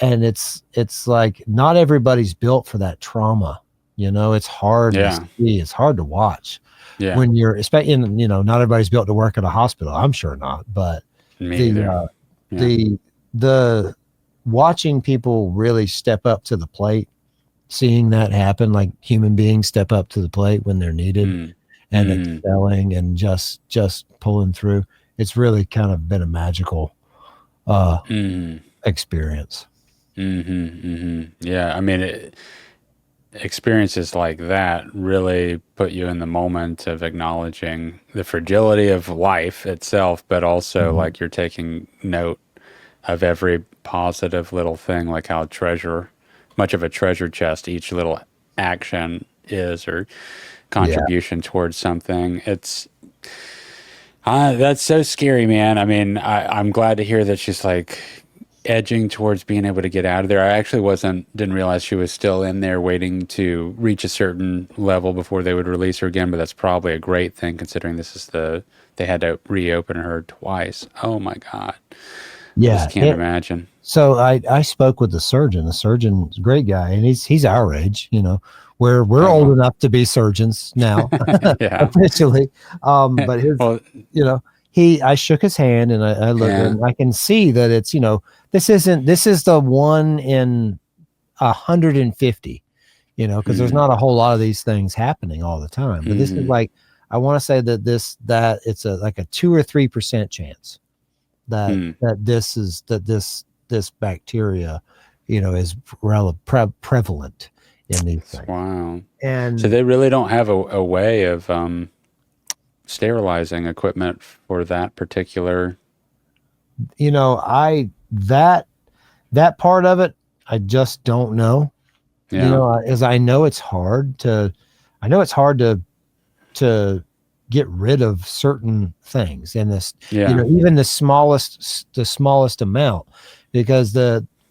Speaker 3: and it's like not everybody's built for that trauma. It's hard to see. It's hard to watch when you're, especially not everybody's built to work at a hospital. I'm sure not, but the watching people really step up to the plate, seeing that happen, like human beings step up to the plate when they're needed and excelling and just pulling through. It's really kind of been a magical experience.
Speaker 2: Yeah. I mean, experiences like that really put you in the moment of acknowledging the fragility of life itself, but also like you're taking note of every positive little thing, like how much of a treasure chest each little action is, or contribution towards something. It's that's so scary, man. I mean, I'm glad to hear that she's like edging towards being able to get out of there. I actually didn't realize she was still in there waiting to reach a certain level before they would release her again, but that's probably a great thing considering they had to reopen her twice. Oh my God.
Speaker 3: Yeah.
Speaker 2: I just can't imagine.
Speaker 3: So I spoke with the surgeon. The surgeon's a great guy, and he's our age, we're old enough to be surgeons now, officially. But I shook his hand and I looked and I can see that it's, this is the one in 150, because there's not a whole lot of these things happening all the time. But this is like, I want to say that it's like a 2 or 3% chance that this bacteria, is prevalent in these things. Wow. And
Speaker 2: so they really don't have a way of sterilizing equipment for that particular.
Speaker 3: That part of it, I just don't know. As I know it's hard to get rid of certain things in this, even the smallest amount, because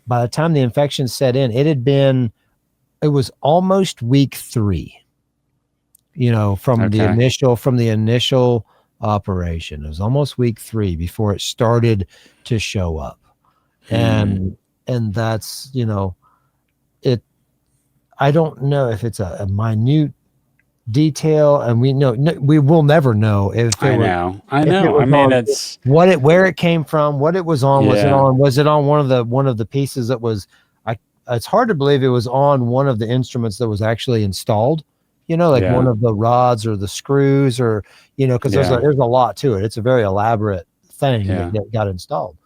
Speaker 3: by the time the infection set in, it was almost week 3, from the initial operation. It was almost week 3 before it started to show up. And that's, I don't know if it's a minute detail, and we will never know if
Speaker 2: I know. I mean, it's
Speaker 3: where it came from, what it was on. Was it on one of the pieces that was, it's hard to believe it was on one of the instruments that was actually installed, one of the rods or the screws, or, because there's a lot to it. It's a very elaborate thing that got installed.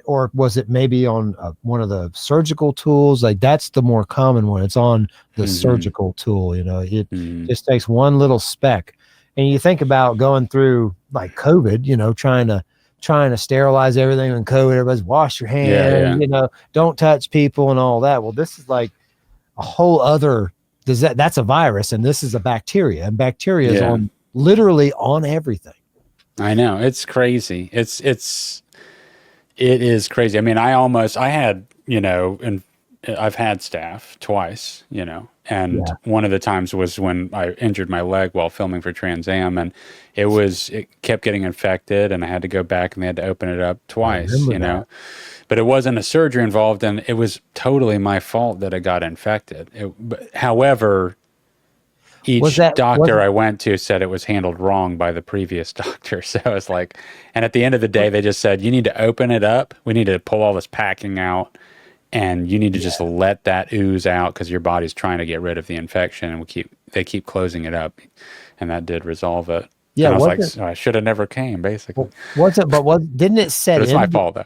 Speaker 3: Or was it maybe on one of the surgical tools? Like that's the more common one. It's on the surgical tool. It just takes one little speck. And you think about going through like COVID, trying to sterilize everything in COVID. Everybody's wash your hands, don't touch people and all that. Well, this is like a whole other. That's a virus, and this is a bacteria, and bacteria is literally on everything.
Speaker 2: I know, it's crazy. It is crazy. I mean, I had, and I've had staph twice, and one of the times was when I injured my leg while filming for Trans Am, and it kept getting infected, and I had to go back and they had to open it up twice, but it wasn't a surgery involved, and it was totally my fault that it got infected. However, each doctor I went to said it was handled wrong by the previous doctor. So I was like, and at the end of the day, they just said, you need to open it up. We need to pull all this packing out, and you need to just let that ooze out because your body's trying to get rid of the infection, and they keep closing it up, and that did resolve it. Yeah, and I was like, so I should have never came, basically.
Speaker 3: Didn't it set in?
Speaker 2: It was my fault, though.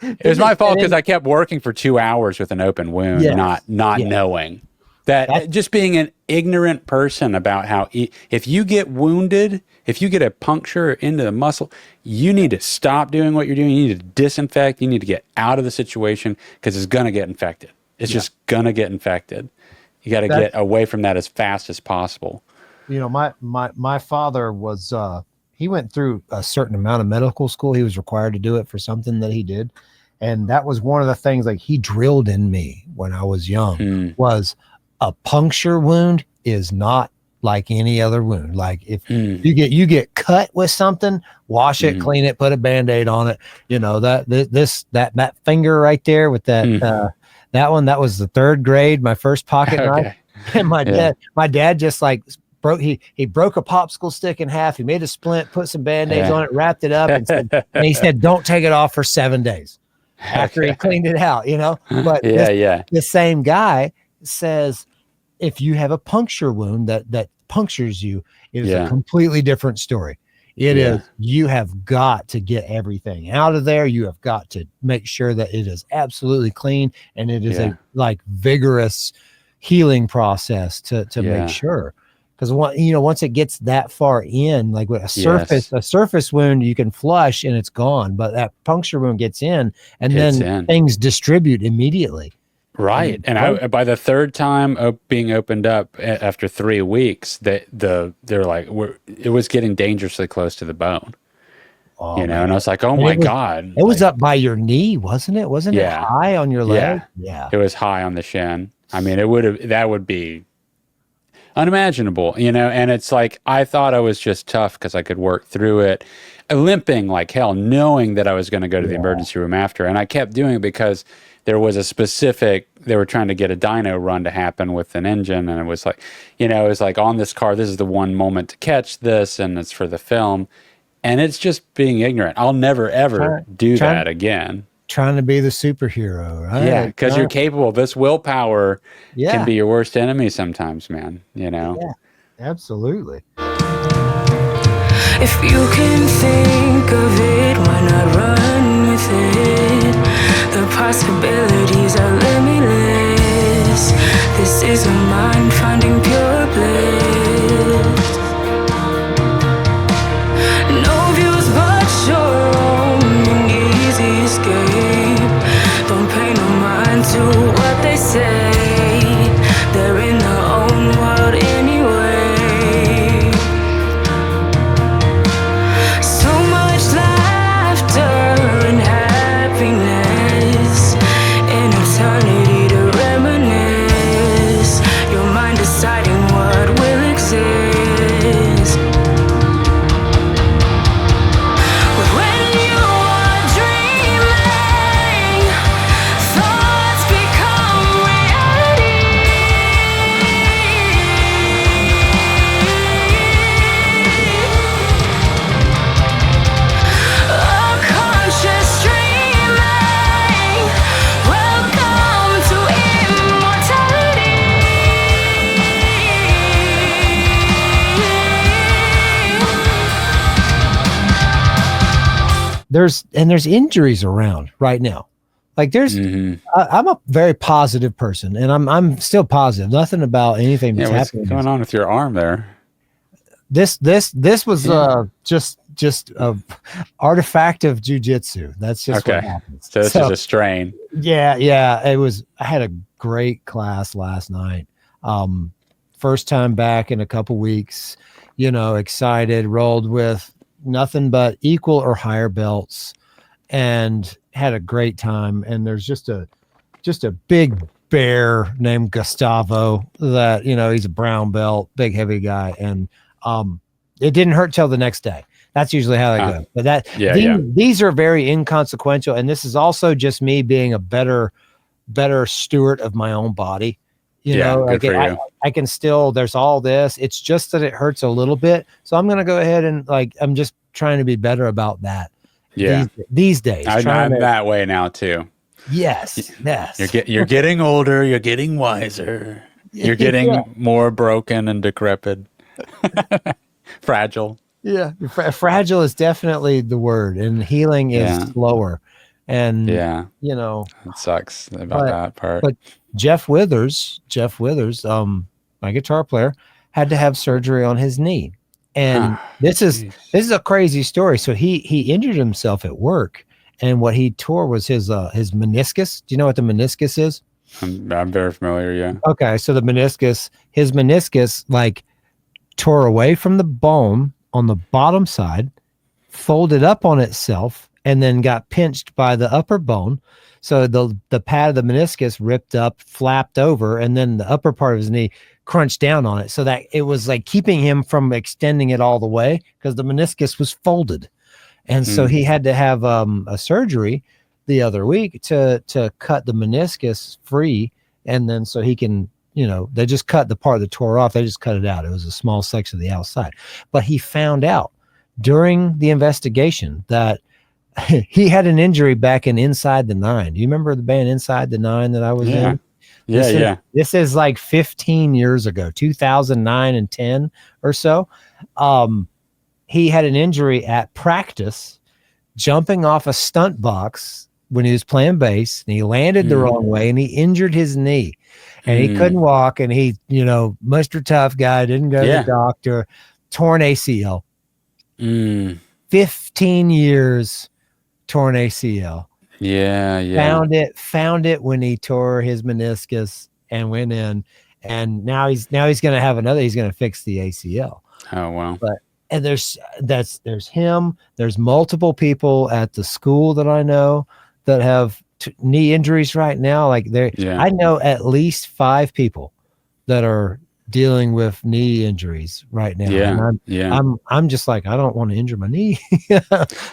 Speaker 2: It was my fault because I kept working for 2 hours with an open wound, not knowing. That just being an ignorant person about how if you get wounded, if you get a puncture into the muscle, you need to stop doing what you're doing. You need to disinfect. You need to get out of the situation because it's going to get infected. It's just going to get infected. You got to get away from that as fast as possible.
Speaker 3: My father was, he went through a certain amount of medical school. He was required to do it for something that he did. And that was one of the things like he drilled in me when I was young was, a puncture wound is not like any other wound. Like if you get cut with something, wash it, clean it, put a Band-Aid on it. You know, that finger right there with that that one, that was the 3rd grade, my first pocket knife. And my dad just like he broke a popsicle stick in half. He made a splint, put some Band-Aids on it, wrapped it up, and he said, don't take it off for 7 days after he cleaned it out, you know? But the same guy says, if you have a puncture wound that punctures you, it is a completely different story. It is, you have got to get everything out of there. You have got to make sure that it is absolutely clean, and it is a like vigorous healing process to make sure. Because once it gets that far in, like with a surface wound, you can flush and it's gone. But that puncture wound gets in, and then things distribute immediately.
Speaker 2: Right. And by the 3rd time being opened up after 3 weeks, they're like, it was getting dangerously close to the bone. Oh, and I was like, oh my God.
Speaker 3: It was up by your knee, wasn't it? Wasn't it high on your leg?
Speaker 2: Yeah. It was high on the shin. I mean, that would be unimaginable, and it's like, I thought I was just tough because I could work through it, limping like hell, knowing that I was going to go to the emergency room after. And I kept doing it because there was they were trying to get a dyno run to happen with an engine. And it was like, it was like, on this car, this is the one moment to catch this, and it's for the film. And it's just being ignorant. I'll never, ever do that again.
Speaker 3: Trying to be the superhero, right?
Speaker 2: Yeah, because you're capable. This willpower can be your worst enemy sometimes, man.
Speaker 3: Yeah, absolutely.
Speaker 4: If you can think of it, why not run with it? The possibilities are limitless. This is a mind finding pure bliss. No views but your own, an easy escape. Don't pay no mind to what they say. They're in their own world anyway. So much laughter and happiness, an eternity to reminisce. Your mind deciding what will exist. But when you are dreaming, thoughts become reality. A conscious dreaming, welcome to immortality.
Speaker 3: There's injuries around right now. Like I'm a very positive person, and I'm still positive. Nothing about anything that's happening.
Speaker 2: What's going on with your arm there?
Speaker 3: This was just a artifact of jujitsu. That's just what happens.
Speaker 2: So this is a strain.
Speaker 3: Yeah. It was. I had a great class last night. First time back in a couple weeks. Excited. Rolled with nothing but equal or higher belts, and had a great time. And there's just a big bear named Gustavo that he's a brown belt, big heavy guy, and it didn't hurt till the next day. That's usually how they go. But these are very inconsequential, and this is also just me being a better steward of my own body. I can still, there's all this. It's just that it hurts a little bit. So I'm going to go ahead and I'm just trying to be better about that.
Speaker 2: Yeah.
Speaker 3: These days.
Speaker 2: I'm that way now too.
Speaker 3: Yes.
Speaker 2: You're getting older. You're getting wiser. You're getting more broken and decrepit. Fragile.
Speaker 3: Yeah. Fragile is definitely the word, and healing is slower. And it
Speaker 2: sucks about that part.
Speaker 3: But Jeff Withers, my guitar player, had to have surgery on his knee. And this is a crazy story. So he injured himself at work, and what he tore was his meniscus. Do you know what the meniscus is?
Speaker 2: I'm very familiar, yeah.
Speaker 3: Okay, so his meniscus tore away from the bone on the bottom side, folded up on itself, and then got pinched by the upper bone. So the pad of the meniscus ripped up, flapped over, and then the upper part of his knee crunched down on it, so that it was like keeping him from extending it all the way because the meniscus was folded. And so he had to have a surgery the other week to cut the meniscus free. And then so he can, they just cut the part that tore off. They just cut it out. It was a small section of the outside. But he found out during the investigation that he had an injury back in Inside the Nine. Do you remember the band Inside the Nine that I was in? This is like 15 years ago, 2009 and 10 or so. He had an injury at practice, jumping off a stunt box when he was playing bass, and he landed the wrong way, and he injured his knee, and he couldn't walk, and he, Mr. Tough Guy, didn't go to the doctor, torn ACL. 15 years, torn ACL. Found it when he tore his meniscus and went in, and now he's going to have another. He's going to fix the ACL.
Speaker 2: Oh wow!
Speaker 3: And there's him. There's multiple people at the school that I know that have knee injuries right now. Like I know at least 5 people that are dealing with knee injuries right now. I'm just like, I don't want to injure my knee.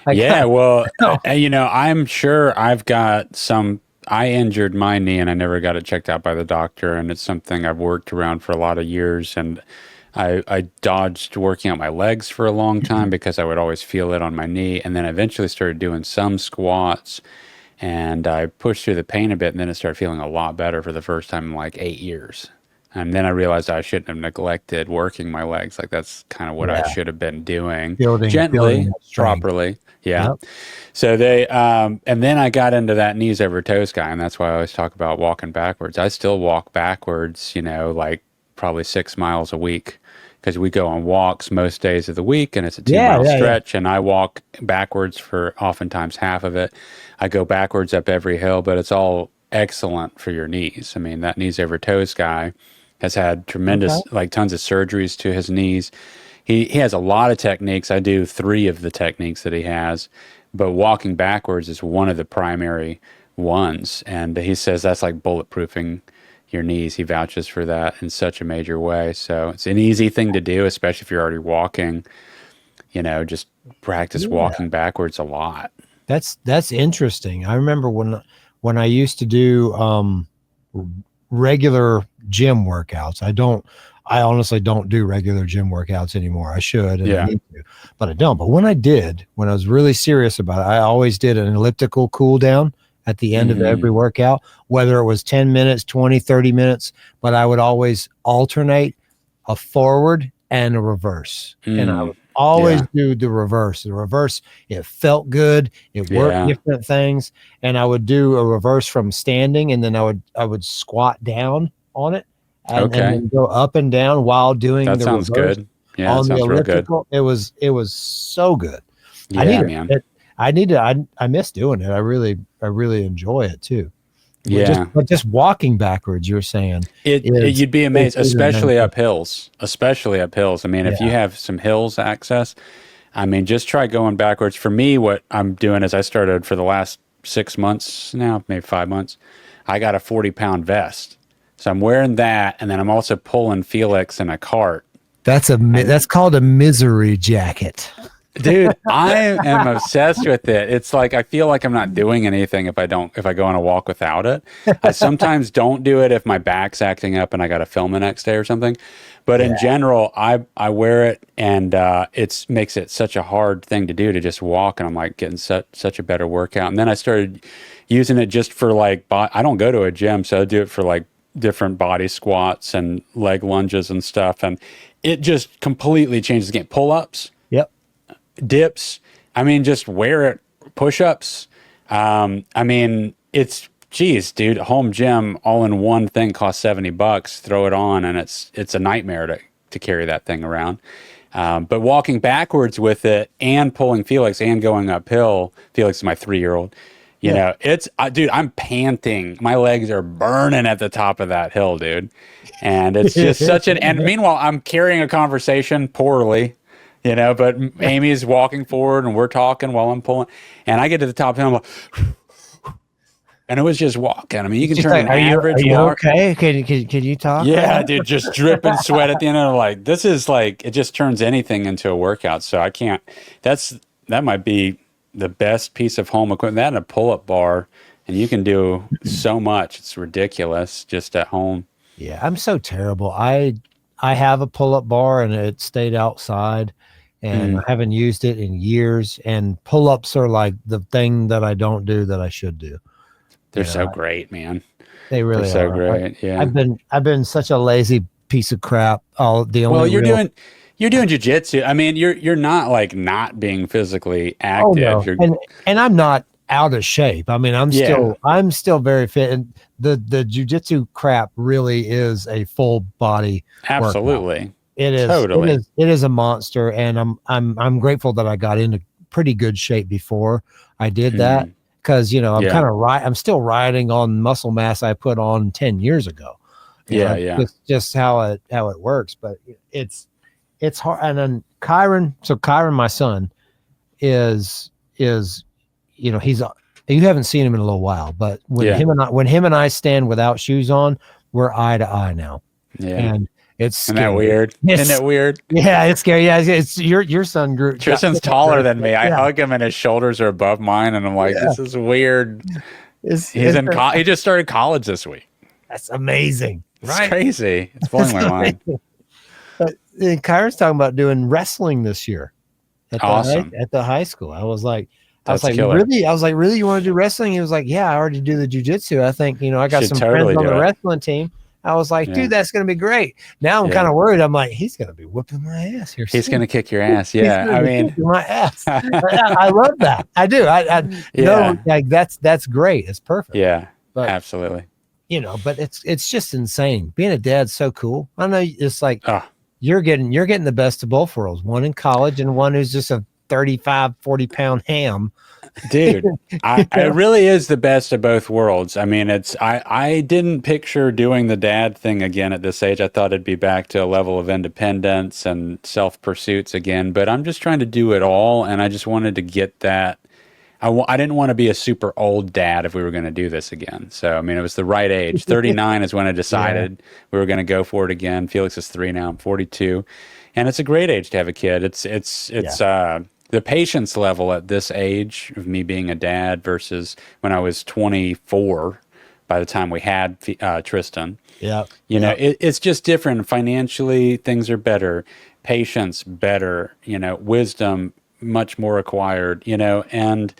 Speaker 2: I'm sure I've got some. I injured my knee and I never got it checked out by the doctor, and it's something I've worked around for a lot of years. And I dodged working out my legs for a long time because I would always feel it on my knee, and then I eventually started doing some squats, and I pushed through the pain a bit, and then it started feeling a lot better for the first time in like 8 years. And then I realized I shouldn't have neglected working my legs. Like that's kind of what I should have been doing, gently, properly. Yeah. Yep. So and then I got into that knees over toes guy, and that's why I always talk about walking backwards. I still walk backwards, like probably 6 miles a week, because we go on walks most days of the week, and it's a 2-mile stretch, and I walk backwards for oftentimes half of it. I go backwards up every hill, but it's all excellent for your knees. I mean, that knees over toes guy has had tremendous, tons of surgeries to his knees. He has a lot of techniques. I do 3 of the techniques that he has, but walking backwards is one of the primary ones. And he says that's like bulletproofing your knees. He vouches for that in such a major way. So it's an easy thing to do, especially if you're already walking, just practice walking backwards a lot.
Speaker 3: That's interesting. I remember when I used to do regular gym workouts. I honestly don't do regular gym workouts anymore. I should, and I need to, but I don't. But when I was really serious about it, I always did an elliptical cool down at the end of every workout, whether it was 10 minutes, 20, 30 minutes, but I would always alternate a forward and a reverse. And I would always do the reverse. The reverse, it felt good. It worked different things. And I would do a reverse from standing, and then I would squat down on it and then go up and down while doing the reverse. That sounds good. Yeah, on the elliptical. It was so good.
Speaker 2: Yeah,
Speaker 3: I miss doing it. I really enjoy it too. But just walking backwards, you're saying
Speaker 2: you'd be amazed, especially up hills. I mean, if you have some hills access, I mean, just try going backwards. For me, what I'm doing is I started for the last 6 months now, maybe 5 months. I got a 40-pound vest, so I'm wearing that, and then I'm also pulling Felix in a cart.
Speaker 3: That's called a misery jacket.
Speaker 2: Dude, I am obsessed with it. It's like I feel like I'm not doing anything if I go on a walk without it. I sometimes don't do it if my back's acting up and I got to film the next day or something. But in general, I wear it, and it makes it such a hard thing to do to just walk, and I'm like getting such a better workout. And then I started using it just for like I don't go to a gym, so I do it for like different body squats and leg lunges and stuff, and it just completely changes the game. Pull-ups. Dips, I mean, just wear it. Push-ups, I mean, dude, home gym all in one thing costs $70. Throw it on, and it's a nightmare to carry that thing around. But walking backwards with it and pulling Felix and going uphill, Felix is my 3-year-old. You know, dude, I'm panting. My legs are burning at the top of that hill, dude. And it's just and meanwhile, I'm carrying a conversation poorly. But Amy's walking forward and we're talking while I'm pulling, and I get to the top and I'm like, And it was just walking. I mean, you can
Speaker 3: Just
Speaker 2: turn
Speaker 3: like,
Speaker 2: an average
Speaker 3: are you
Speaker 2: walk.
Speaker 3: okay? Can you talk?
Speaker 2: Yeah, dude, just dripping sweat at the end of it. Like, this is like, it just turns anything into a workout. So I can't, that might be the best piece of home equipment. That and a pull-up bar, and you can do so much. It's ridiculous just at home.
Speaker 3: Yeah, I'm so terrible. I have a pull-up bar and it stayed outside, and I haven't used it in years. And pull-ups are like the thing that I don't do that I should do.
Speaker 2: They're so great, man.
Speaker 3: They really
Speaker 2: so
Speaker 3: are.
Speaker 2: great. Yeah.
Speaker 3: I've been such a lazy piece of crap.
Speaker 2: You're doing jujitsu. I mean, you're not like not being physically active.
Speaker 3: Oh, no. And I'm not out of shape. I mean, I'm still very fit. And the jujitsu crap really is a full body.
Speaker 2: Absolutely.
Speaker 3: Workout. It is
Speaker 2: totally.
Speaker 3: It is a monster, and I'm grateful that I got into pretty good shape before I did that. Because, I'm still riding on muscle mass I put on 10 years ago. It's just how it works. But it's hard. And then Kyron, my son, is you haven't seen him in a little while, but when him and I stand without shoes on, we're eye to eye now. Yeah. And it's scary.
Speaker 2: Isn't that weird? Isn't it weird?
Speaker 3: Yeah, it's scary. Yeah, it's your son grew.
Speaker 2: Tristan's taller than me. I hug him and his shoulders are above mine, and I'm like, this is weird. He just started college this week.
Speaker 3: That's amazing.
Speaker 2: It's crazy. It's blowing my mind.
Speaker 3: But Kyron's talking about doing wrestling this year at the high school. I was like, really? I was like, really? You want to do wrestling? He was like, yeah, I already do the jujitsu. I think, I got some friends on the wrestling team. I was like, dude, that's going to be great. Now I'm kind of worried. I'm like, he's going to be whipping my ass here.
Speaker 2: He's going to kick your ass. Yeah. I mean,
Speaker 3: my ass. I love that. I do. No, like that's great. It's perfect.
Speaker 2: Yeah, but, absolutely.
Speaker 3: But it's just insane. Being a dad's so cool. I know it's like, you're getting the best of both worlds. One in college and one who's just a 35, 40 pound ham.
Speaker 2: Dude, it really is the best of both worlds. I mean, I didn't picture doing the dad thing again at this age. I thought it'd be back to a level of independence and self-pursuits again, but I'm just trying to do it all, and I just wanted to get that. I didn't want to be a super old dad if we were going to do this again. So, I mean, it was the right age. 39 is when I decided we were going to go for it again. Felix is 3 now. I'm 42. And it's a great age to have a kid. It's the patience level at this age of me being a dad versus when I was 24 by the time we had Tristan. Yeah. It's just different. Financially, things are better. Patience, better. Wisdom, much more acquired, and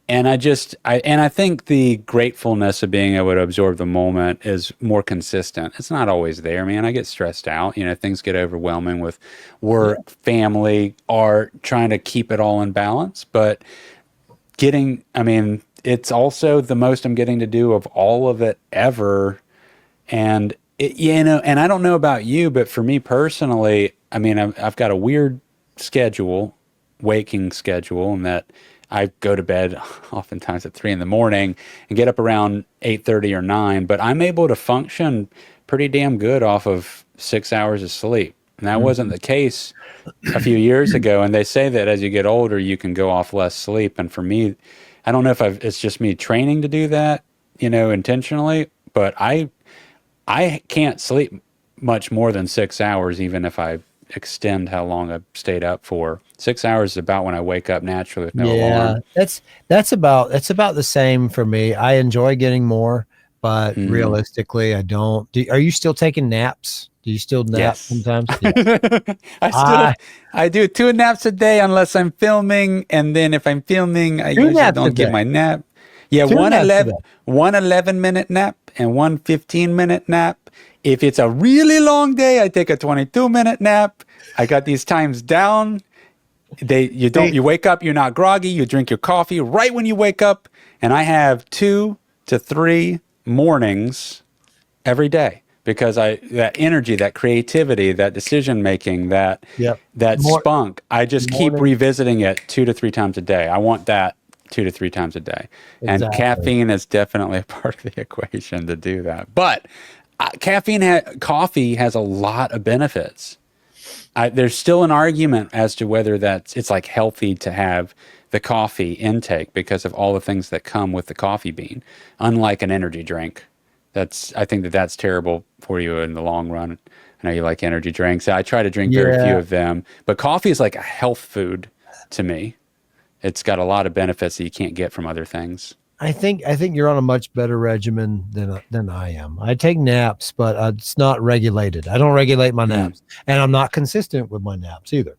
Speaker 2: I think the gratefulness of being able to absorb the moment is more consistent. It's not always there, man. I get stressed out. Things get overwhelming with work, family, art, trying to keep it all in balance. But it's also the most I'm getting to do of all of it ever. And, and I don't know about you, but for me personally, I mean, I've got a weird waking schedule, and that I go to bed oftentimes at 3 a.m. and get up around 8:30 or 9, but I'm able to function pretty damn good off of 6 hours of sleep. And that wasn't the case a few years ago. And they say that as you get older, you can go off less sleep. And for me, I don't know if it's just me training to do that, intentionally, but I can't sleep much more than 6 hours, even if I extend how long I've stayed up for. 6 hours is about when I wake up naturally with no alarm.
Speaker 3: That's about the same for me. I enjoy getting more, but realistically I don't. Are you still taking naps? Do you still nap sometimes? Yeah.
Speaker 2: I do 2 naps a day unless I'm filming, and then if I'm filming I usually don't get my nap. Yeah, one 11-minute nap and one 15-minute nap. If it's a really long day, I take a 22-minute nap. I got these times down. You wake up, you're not groggy, you drink your coffee right when you wake up, and I have 2 to 3 mornings every day because that energy, that creativity, that decision making, that spunk, I just keep revisiting it 2 to 3 times a day. I want that 2 to 3 times a day. Exactly. And caffeine is definitely a part of the equation to do that. But coffee has a lot of benefits. There's still an argument as to whether it's like healthy to have the coffee intake because of all the things that come with the coffee bean. Unlike an energy drink, I think that's terrible for you in the long run. I know you like energy drinks. I try to drink very few of them, but coffee is like a health food to me. It's got a lot of benefits that you can't get from other things.
Speaker 3: I think you're on a much better regimen than I am. I take naps, but it's not regulated. I don't regulate my naps, and I'm not consistent with my naps either.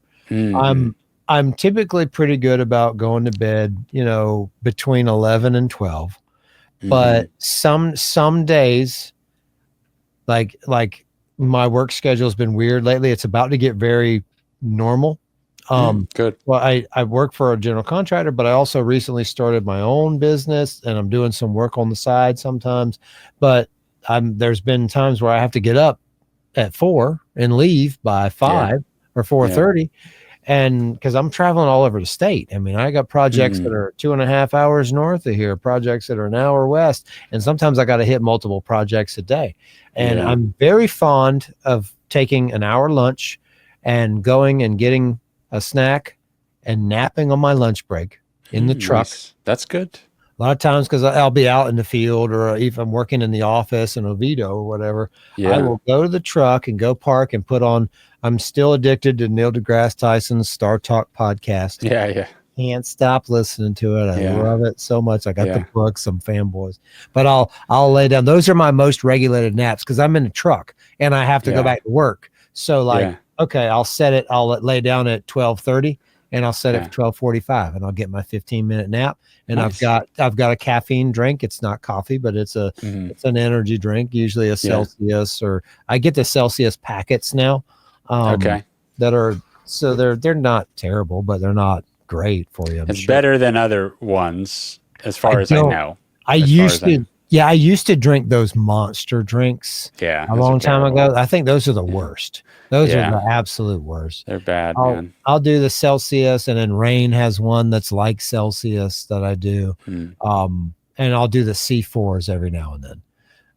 Speaker 3: I'm typically pretty good about going to bed, between 11 and 12. But some days, like my work schedule has been weird lately. It's about to get very normal.
Speaker 2: Good.
Speaker 3: Well, I work for a general contractor, but I also recently started my own business, and I'm doing some work on the side sometimes. But there's been times where I have to get up at 4 and leave by 5 or 4:30. And because I'm traveling all over the state. I mean, I got projects that are 2.5 hours north of here, projects that are an hour west. And sometimes I got to hit multiple projects a day. And I'm very fond of taking an hour lunch and going and getting a snack and napping on my lunch break in the truck.
Speaker 2: Nice. That's good.
Speaker 3: A lot of times, because I'll be out in the field, or if I'm working in the office in Oviedo or whatever, I will go to the truck and go park and put on. I'm still addicted to Neil deGrasse Tyson's Star Talk podcast.
Speaker 2: Yeah.
Speaker 3: Can't stop listening to it. I love it so much. I got the books, some fanboys, but I'll lay down. Those are my most regulated naps because I'm in the truck and I have to go back to work. So okay, I'll set it. I'll lay down at 12:30. And I'll set it for 12:45, and I'll get my 15-minute nap. And I've got a caffeine drink. It's not coffee, but it's it's an energy drink, usually a Celsius, or I get the Celsius packets now. That are they're not terrible, but they're not great for you.
Speaker 2: It's better than other ones, as far as I know.
Speaker 3: I used to drink those monster drinks.
Speaker 2: Yeah,
Speaker 3: a long time ago. I think those are the worst. Those are the absolute worst.
Speaker 2: They're bad, man.
Speaker 3: I'll do the Celsius, and then Rain has one that's like Celsius that I do. And I'll do the C4s every now and then.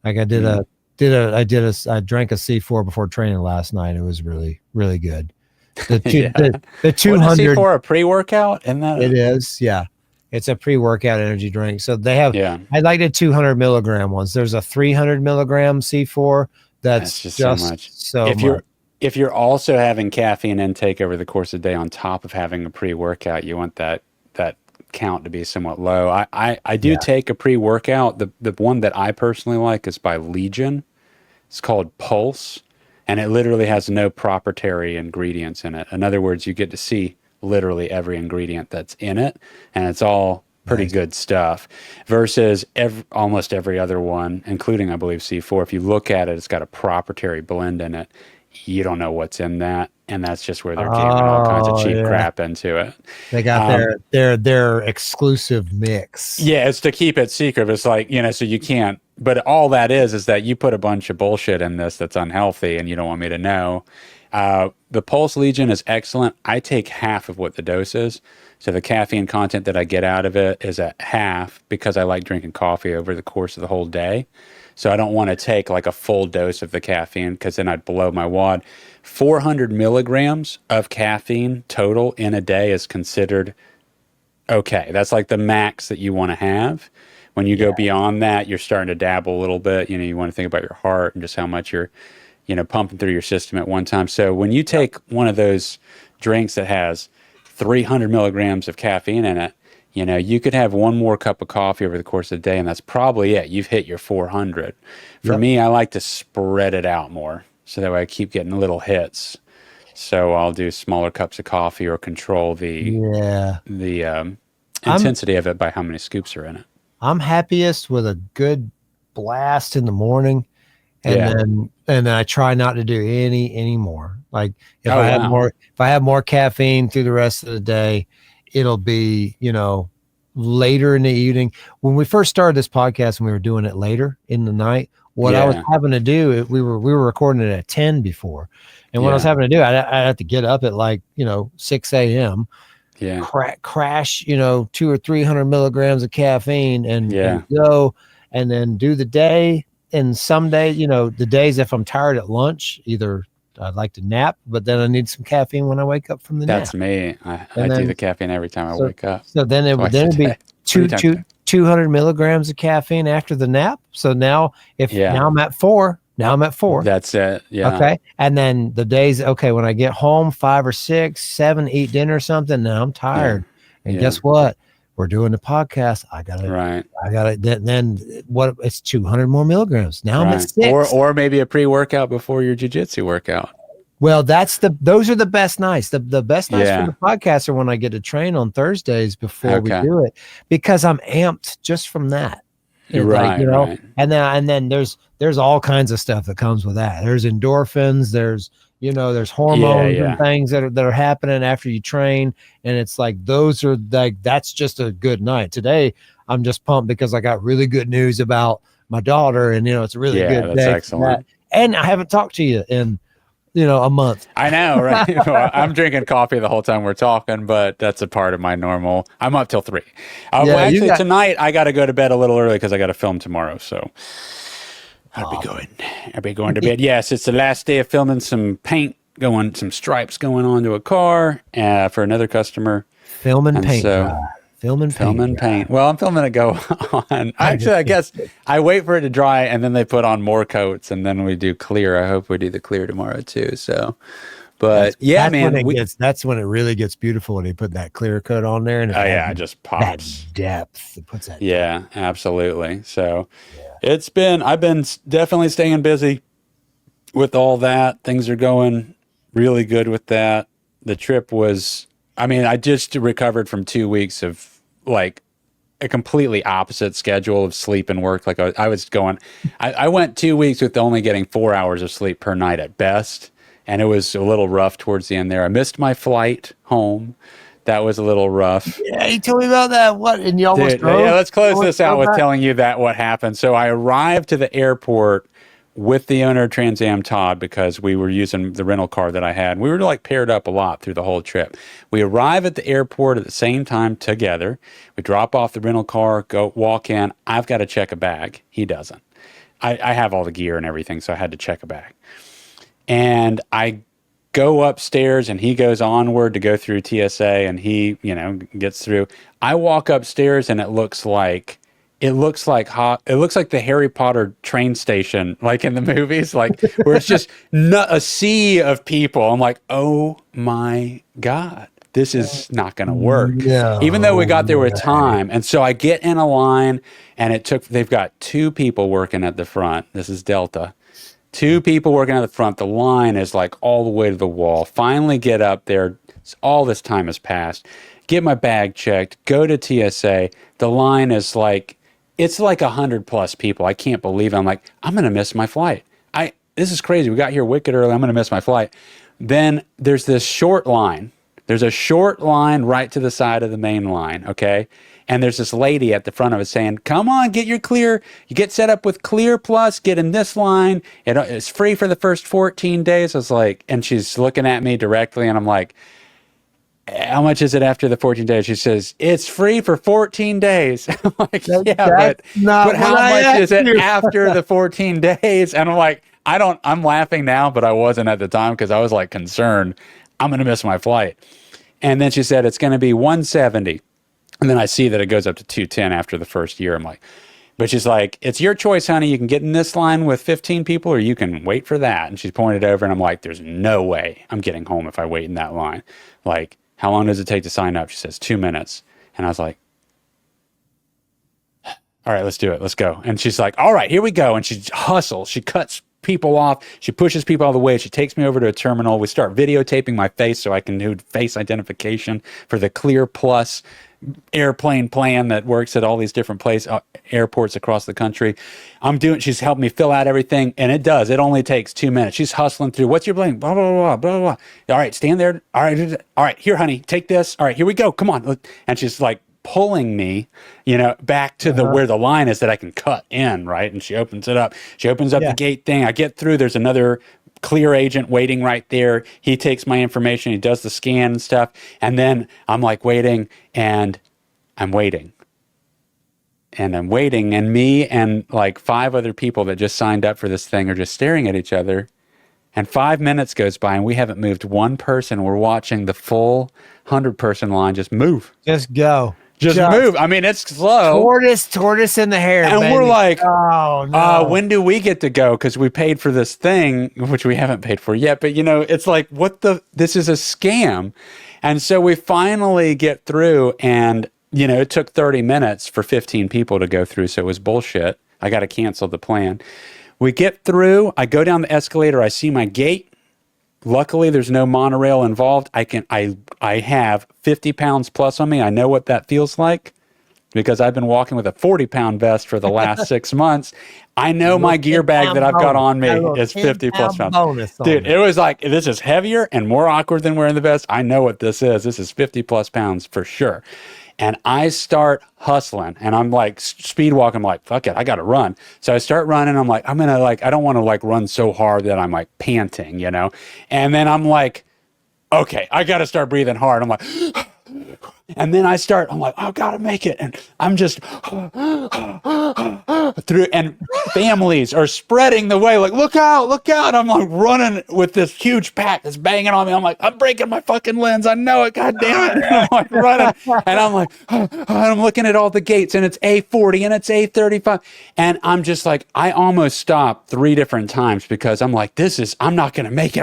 Speaker 3: Like I drank a C4 before training last night. It was really, really good. The 200
Speaker 2: C4 a pre-workout in that?
Speaker 3: It is, yeah. It's a pre-workout energy drink. So they have, I like the 200 milligram ones. There's a 300 milligram C4 that's just so much.
Speaker 2: If you're also having caffeine intake over the course of the day on top of having a pre-workout, you want that count to be somewhat low. I do take a pre-workout. The one that I personally like is by Legion. It's called Pulse, and it literally has no proprietary ingredients in it. In other words, you get to see literally every ingredient that's in it, and it's all pretty good stuff, versus almost every other one, including, I believe, C4. If you look at it, it's got a proprietary blend in it. You don't know what's in that, and that's just where they're jamming all kinds of cheap crap into it.
Speaker 3: They got their exclusive mix.
Speaker 2: Yeah, it's to keep it secret. It's like, so you can't. But all that is that you put a bunch of bullshit in this that's unhealthy, and you don't want me to know. The Pulse Legion is excellent. I take half of what the dose is. So the caffeine content that I get out of it is at half, because I like drinking coffee over the course of the whole day. So I don't want to take like a full dose of the caffeine, because then I'd blow my wad. 400 milligrams of caffeine total in a day is considered okay. That's like the max that you want to have. When you go beyond that, you're starting to dabble a little bit. You want to think about your heart and just how much you're pumping through your system at one time. So when you take one of those drinks that has 300 milligrams of caffeine in it, you could have one more cup of coffee over the course of the day, and that's probably it. You've hit your 400. For me, I like to spread it out more, so that way I keep getting little hits. So I'll do smaller cups of coffee, or control the intensity of it by how many scoops are in it.
Speaker 3: I'm happiest with a good blast in the morning. And then I try not to do any more. Like if I have more caffeine through the rest of the day, it'll be, later in the evening. When we first started this podcast and we were doing it later in the night, what I was having to do, we were recording it at 10 before. And what I was having to do, I had to get up at 6 a.m. Crash, 200 or 300 milligrams of caffeine and go, and then do the day. And some days, the days if I'm tired at lunch, either I'd like to nap, but then I need some caffeine when I wake up from the nap.
Speaker 2: That's me. I do the caffeine every time I wake up.
Speaker 3: So then it'd be 200 milligrams of caffeine after the nap. So now now I'm at 4. Now I'm at 4.
Speaker 2: That's it. Yeah.
Speaker 3: Okay. And then the days, when I get home, 5 or 6, 7, eat dinner or something. Now I'm tired. Yeah. And guess what? We're doing the podcast. I got it. Then what? It's 200 more milligrams. Now I'm at 6.
Speaker 2: Or maybe a pre-workout before your jiu-jitsu workout.
Speaker 3: Well, those are the best nights. The best nights for the podcast are when I get to train on Thursdays before we do it, because I'm amped just from that.
Speaker 2: Right.
Speaker 3: And then there's all kinds of stuff that comes with that. There's endorphins, there's hormones and things that are happening after you train. And it's like, that's just a good night. Today, I'm just pumped because I got really good news about my daughter, and it's a really good day.
Speaker 2: Excellent.
Speaker 3: And I haven't talked to you in a month.
Speaker 2: I know, right? Well, I'm drinking coffee the whole time we're talking, but that's a part of my normal. I'm up till 3. Tonight I got to go to bed a little early because I got to film tomorrow. So I'll be going to bed. Yes, it's the last day of filming some stripes going onto a car for another customer.
Speaker 3: Film and paint. Film and
Speaker 2: paint. Well, I'm filming it go on. Actually, I guess I wait for it to dry, and then they put on more coats, and then we do clear. I hope we do the clear tomorrow too. So, but
Speaker 3: that's when it really gets beautiful when they put that clear coat on there, and
Speaker 2: it just pops.
Speaker 3: That depth. It puts that.
Speaker 2: Yeah, depth. Absolutely. So, I've been definitely staying busy with all that. Things are going really good with that. The trip was. I just recovered from 2 weeks of like a completely opposite schedule of sleep and work. Like I went 2 weeks with only getting 4 hours of sleep per night at best. And it was a little rough towards the end there. I missed my flight home. That was a little rough.
Speaker 3: Yeah, you told me about that. What? And you almost drove?
Speaker 2: Yeah, let's close this out with telling you what happened. So I arrived to the airport with the owner of Trans Am, Todd, because we were using the rental car that I had. We were like paired up a lot through the whole trip. We arrive at the airport at the same time together. We drop off the rental car, go walk in. I've got to check a bag. He doesn't. I have all the gear and everything, so I had to check a bag. And I go upstairs, and he goes onward to go through TSA, and he, gets through. I walk upstairs, and it looks like the Harry Potter train station, like in the movies, like where it's just a sea of people. I'm like, oh my God, this is not going to work. No, even though we got there with time. And so I get in a line, and they've got 2 people working at the front. This is Delta. 2 people working at the front. The line is like all the way to the wall. Finally get up there. All this time has passed. Get my bag checked. Go to TSA. The line is like, it's like 100+ people. I can't believe it. I'm like, I'm going to miss my flight. This is crazy. We got here wicked early. I'm going to miss my flight. Then there's this short line. There's a short line right to the side of the main line, okay? And there's this lady at the front of it saying, come on, get your Clear. You get set up with Clear Plus, get in this line. It's free for the first 14 days. I was like, and she's looking at me directly, and I'm like, how much is it after the 14 days? She says, it's free for 14 days. I'm like, but how much is it after the 14 days? And I'm like, I'm laughing now, but I wasn't at the time because I was like concerned. I'm going to miss my flight. And then she said, it's going to be $170. And then I see that it goes up to $210 after the first year. I'm like, but she's like, it's your choice, honey. You can get in this line with 15 people, or you can wait for that. And she pointed over, and I'm like, there's no way I'm getting home if I wait in that line. Like, how long does it take to sign up? She says 2 minutes. And I was like, all right, let's do it. Let's go. And she's like, all right, here we go. And she hustles. She cuts people off. She pushes people out of the way. She takes me over to a terminal. We start videotaping my face so I can do face identification for the Clear Plus airplane plan that works at all these different airports across the country. She's helped me fill out everything, and it does. It only takes 2 minutes. She's hustling through. What's your plane? Blah, blah, blah, blah, blah. All right, stand there. All right, here, honey, take this. All right, here we go. Come on. And she's like pulling me, back to where the line is that I can cut in, right? And she opens it up. She opens up the gate thing. I get through. There's another Clear agent waiting right there. He takes my information. He does the scan and stuff. And then I'm like waiting, and I'm waiting. And I'm waiting. And me and like 5 other people that just signed up for this thing are just staring at each other. And 5 minutes goes by and we haven't moved one person. We're watching the full 100-person line just move.
Speaker 3: Just go.
Speaker 2: Just move. I mean, it's slow.
Speaker 3: Tortoise in the hair.
Speaker 2: And
Speaker 3: baby.
Speaker 2: we're like,
Speaker 3: oh, no.
Speaker 2: When do we get to go? Because we paid for this thing, which we haven't paid for yet. But, it's like, this is a scam. And so we finally get through and, it took 30 minutes for 15 people to go through. So it was bullshit. I got to cancel the plan. We get through. I go down the escalator. I see my gate. Luckily, there's no monorail involved. I have 50 pounds plus on me. I know what that feels like because I've been walking with a 40-pound vest for the last 6 months. I know my gear bag that I've got on me is 50 plus pounds. Dude, it was like, this is heavier and more awkward than wearing the vest. I know what this is. This is 50 plus pounds for sure. And I start hustling and I'm like speed walking. I'm like, fuck it, I got to run. So I start running. I'm like, I don't want to run so hard that I'm like panting, And then I'm like, okay, I got to start breathing hard. I'm like, and then I'm like, I gotta make it. And I'm just through, and families are spreading the way, like, look out. I'm like running with this huge pack that's banging on me. I'm like, I'm breaking my fucking lens. I know it. God damn it. And I'm like running. And I'm like, I'm looking at all the gates and it's A40 and it's A35. And I'm just like, I almost stopped 3 different times because I'm like, I'm not going to make it.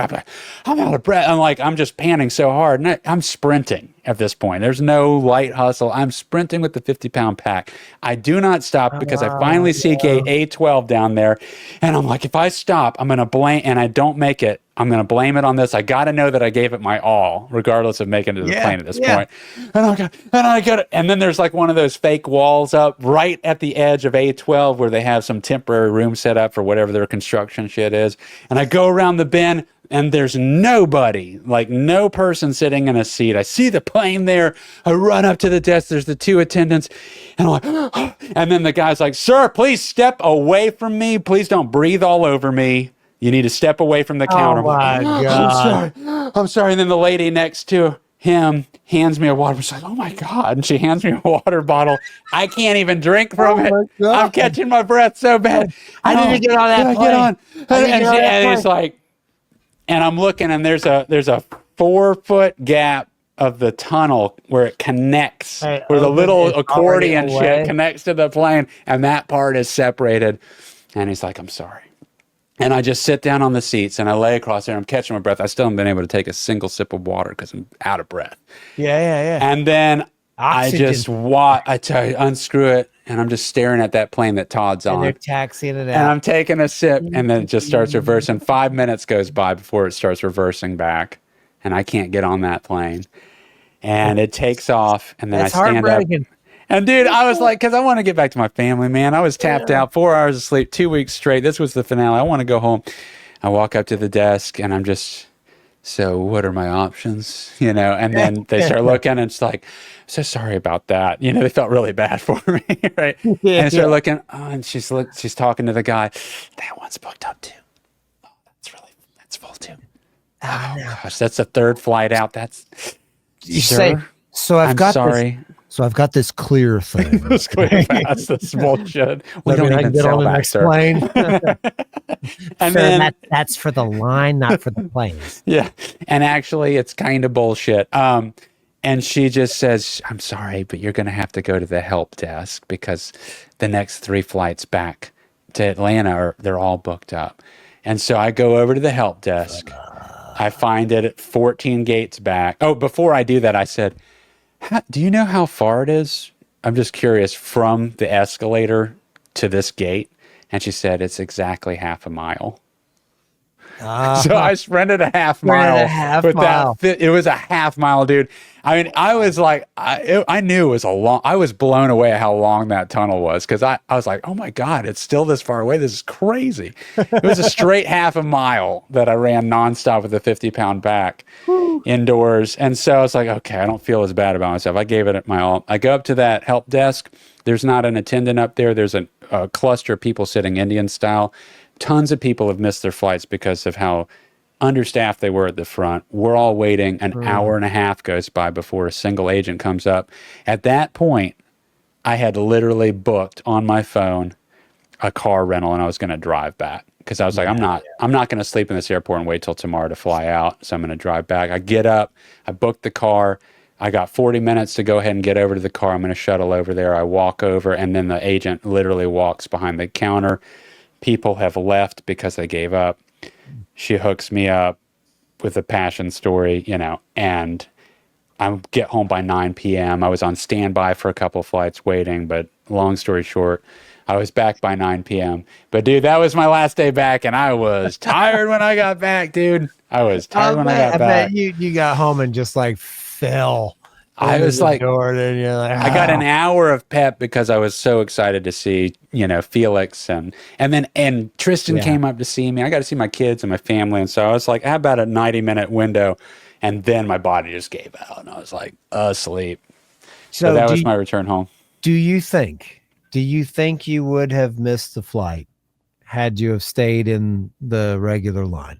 Speaker 2: I'm out of breath. I'm just panting so hard. And I'm sprinting at this point. There's no light hustle. I'm sprinting with the 50-pound pack. I do not stop because I finally see gate A12 down there. And I'm like, if I stop, I'm going to blame, and I don't make it, I'm going to blame it on this. I got to know that I gave it my all, regardless of making it to the plane at this point. And I got it. And then there's like one of those fake walls up right at the edge of A12 where they have some temporary room set up for whatever their construction shit is. And I go around the bend, and there's nobody, like no person sitting in a seat. I see the plane there. I run up to the desk. There's the 2 attendants. And I'm like, and then the guy's like, sir, please step away from me. Please don't breathe all over me. You need to step away from the counter.
Speaker 3: Oh, my God.
Speaker 2: I'm sorry. And then the lady next to him hands me a water. She's like, oh, my God. And she hands me a water bottle. I can't even drink from it. I'm catching my breath so bad.
Speaker 3: I need to get on that plane.
Speaker 2: And it's like, and I'm looking, and there's a 4-foot gap of the tunnel where it connects, where the little accordion shit connects to the plane, and that part is separated. And he's like, I'm sorry. And I just sit down on the seats, and I lay across there. I'm catching my breath. I still haven't been able to take a single sip of water because I'm out of breath.
Speaker 3: Yeah.
Speaker 2: And then oxygen. I tell you, unscrew it, and I'm just staring at that plane that Todd's on.
Speaker 3: And they're taxiing it out.
Speaker 2: And I'm taking a sip, and then it just starts reversing. 5 minutes goes by before it starts reversing back, and I can't get on that plane. And it takes off, and then I stand up. And dude, I was like, because I want to get back to my family, man. I was tapped out, 4 hours of sleep, 2 weeks straight. This was the finale. I want to go home. I walk up to the desk, and I'm just, so what are my options? And then they start looking, and it's like, so sorry about that. They felt really bad for me, right? And they start looking, and she's talking to the guy. That one's booked up too. Oh, that's full too. Oh gosh, that's the 3rd flight out. That's
Speaker 3: so I've got this clear thing.
Speaker 2: This clear pass. This bullshit. We don't even
Speaker 3: get on the next plane.
Speaker 2: And
Speaker 3: sir,
Speaker 2: then
Speaker 3: that's for the line, not for the planes.
Speaker 2: Yeah, and actually, it's kind of bullshit. And she just says, I'm sorry, but you're going to have to go to the help desk because the next 3 flights back to Atlanta, they're all booked up. And so I go over to the help desk. I find it at 14 gates back. Oh, before I do that, I said, do you know how far it is? I'm just curious, from the escalator to this gate. And she said, it's exactly half a mile. So I sprinted a half mile. It was a half mile, dude. I mean, I was like, I knew it was I was blown away at how long that tunnel was, because I was like, oh my God, it's still this far away. This is crazy. It was a straight half a mile that I ran nonstop with a 50-pound pack indoors. And so I was like, okay, I don't feel as bad about myself. I gave it my all. I go up to that help desk. There's not an attendant up there. There's a cluster of people sitting Indian style. Tons of people have missed their flights because of how understaffed they were at the front. We're all waiting. An hour and a half goes by before a single agent comes up. At that point, I had literally booked on my phone a car rental, and I was going to drive back because I was like, I'm not going to sleep in this airport and wait till tomorrow to fly out. So I'm going to drive back. I get up, I booked the car. I got 40 minutes to go ahead and get over to the car. I'm going to shuttle over there. I walk over, and then the agent literally walks behind the counter. People have left because they gave up. She hooks me up with a passion story, you know, and I get home by 9 p.m. I was on standby for a couple of flights waiting, but long story short, I was back by 9 p.m. But, dude, that was my last day back, and I was tired when I got back, dude. I was tired when I got back.
Speaker 3: I bet you got home and just, like, fell.
Speaker 2: I was like,
Speaker 3: and you're like,
Speaker 2: I got an hour of pep because I was so excited to see, you know, Felix and Tristan came up to see me. I got to see my kids and my family. And so I was like, how about a 90-minute window? And then my body just gave out and I was like, asleep. So that was my return home.
Speaker 3: Do you think you would have missed the flight had you have stayed in the regular line?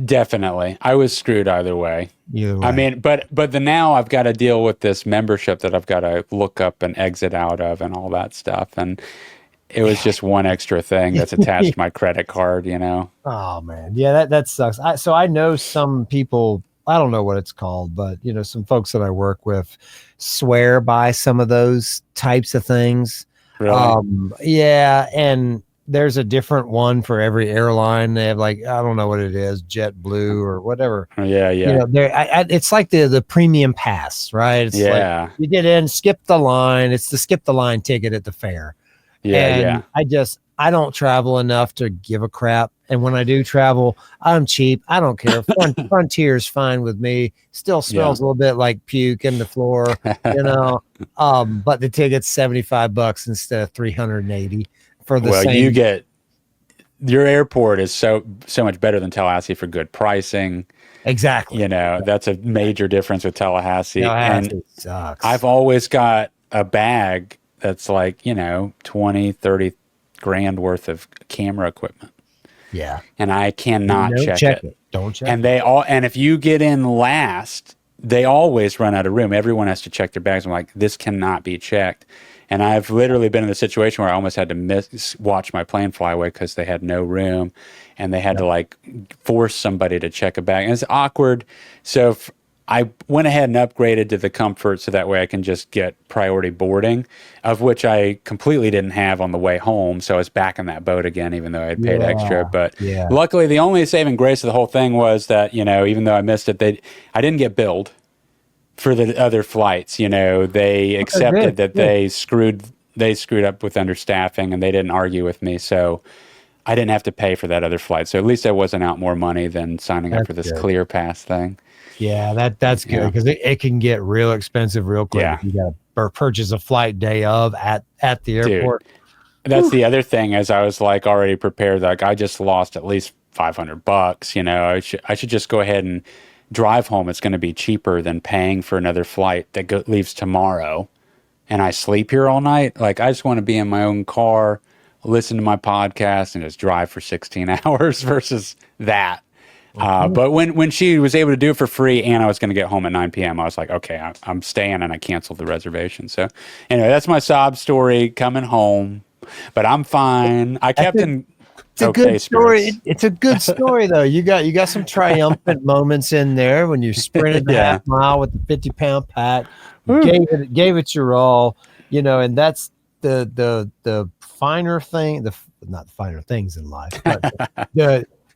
Speaker 2: Definitely. I was screwed either way.
Speaker 3: Either way.
Speaker 2: I mean, but now I've got to deal with this membership that I've got to look up and exit out of and all that stuff. And it was just one extra thing that's attached to my credit card, you know?
Speaker 3: Oh, man. Yeah, that sucks. So I know some people, I don't know what it's called, but, you know, some folks that I work with swear by some of those types of things.
Speaker 2: Really?
Speaker 3: Yeah, and there's a different one for every airline. They have like, I don't know what it is, JetBlue or whatever.
Speaker 2: Yeah.
Speaker 3: You know, it's like the premium pass, right? It's like you get in, skip the line. It's the skip the line ticket at the fair. I don't travel enough to give a crap. And when I do travel, I'm cheap. I don't care. Frontier's fine with me. Still smells a little bit like puke in the floor, you know. But the ticket's $75 instead of $380 for the same.
Speaker 2: You get your airport is so much better than Tallahassee for good pricing.
Speaker 3: Exactly.
Speaker 2: You know, that's a major difference with Tallahassee. And
Speaker 3: sucks.
Speaker 2: I've always got a bag that's like, you know, 20, 30 grand worth of camera equipment.
Speaker 3: Yeah.
Speaker 2: And I cannot check it.
Speaker 3: Don't check
Speaker 2: and
Speaker 3: it.
Speaker 2: And if you get in last, they always run out of room. Everyone has to check their bags. I'm like, this cannot be checked. And I've literally been in the situation where I almost had to watch my plane fly away because they had no room and they had to like force somebody to check a bag. And it's awkward. So I went ahead and upgraded to the Comfort so that way I can just get priority boarding, of which I completely didn't have on the way home. So I was back in that boat again, even though I had paid extra. But luckily, the only saving grace of the whole thing was that, you know, even though I missed it, I didn't get billed for the other flights. You know, they accepted that they screwed up with understaffing and they didn't argue with me. So I didn't have to pay for that other flight. So at least I wasn't out more money than signing up for this Clear Pass thing.
Speaker 3: Yeah, that's good because it can get real expensive real quick.
Speaker 2: Yeah.
Speaker 3: If you got to purchase a flight day of at the airport.
Speaker 2: Dude, that's the other thing, as I was like already prepared. Like I just lost at least $500. You know, I should just go ahead and drive home. It's going to be cheaper than paying for another flight that leaves tomorrow, and I sleep here all night. Like I just want to be in my own car, listen to my podcast, and just drive for 16 hours versus that. But when she was able to do it for free and I was going to get home at 9 p.m., I was like, okay, I'm staying, and I canceled the reservation. So anyway, that's my sob story coming home, but I'm fine. I kept in
Speaker 3: It's a good story. It's a good story though. You got some triumphant moments in there when you sprinted the half mile with the 50-pound pack, gave it your all, you know, and that's the finer thing, not the finer things in life, but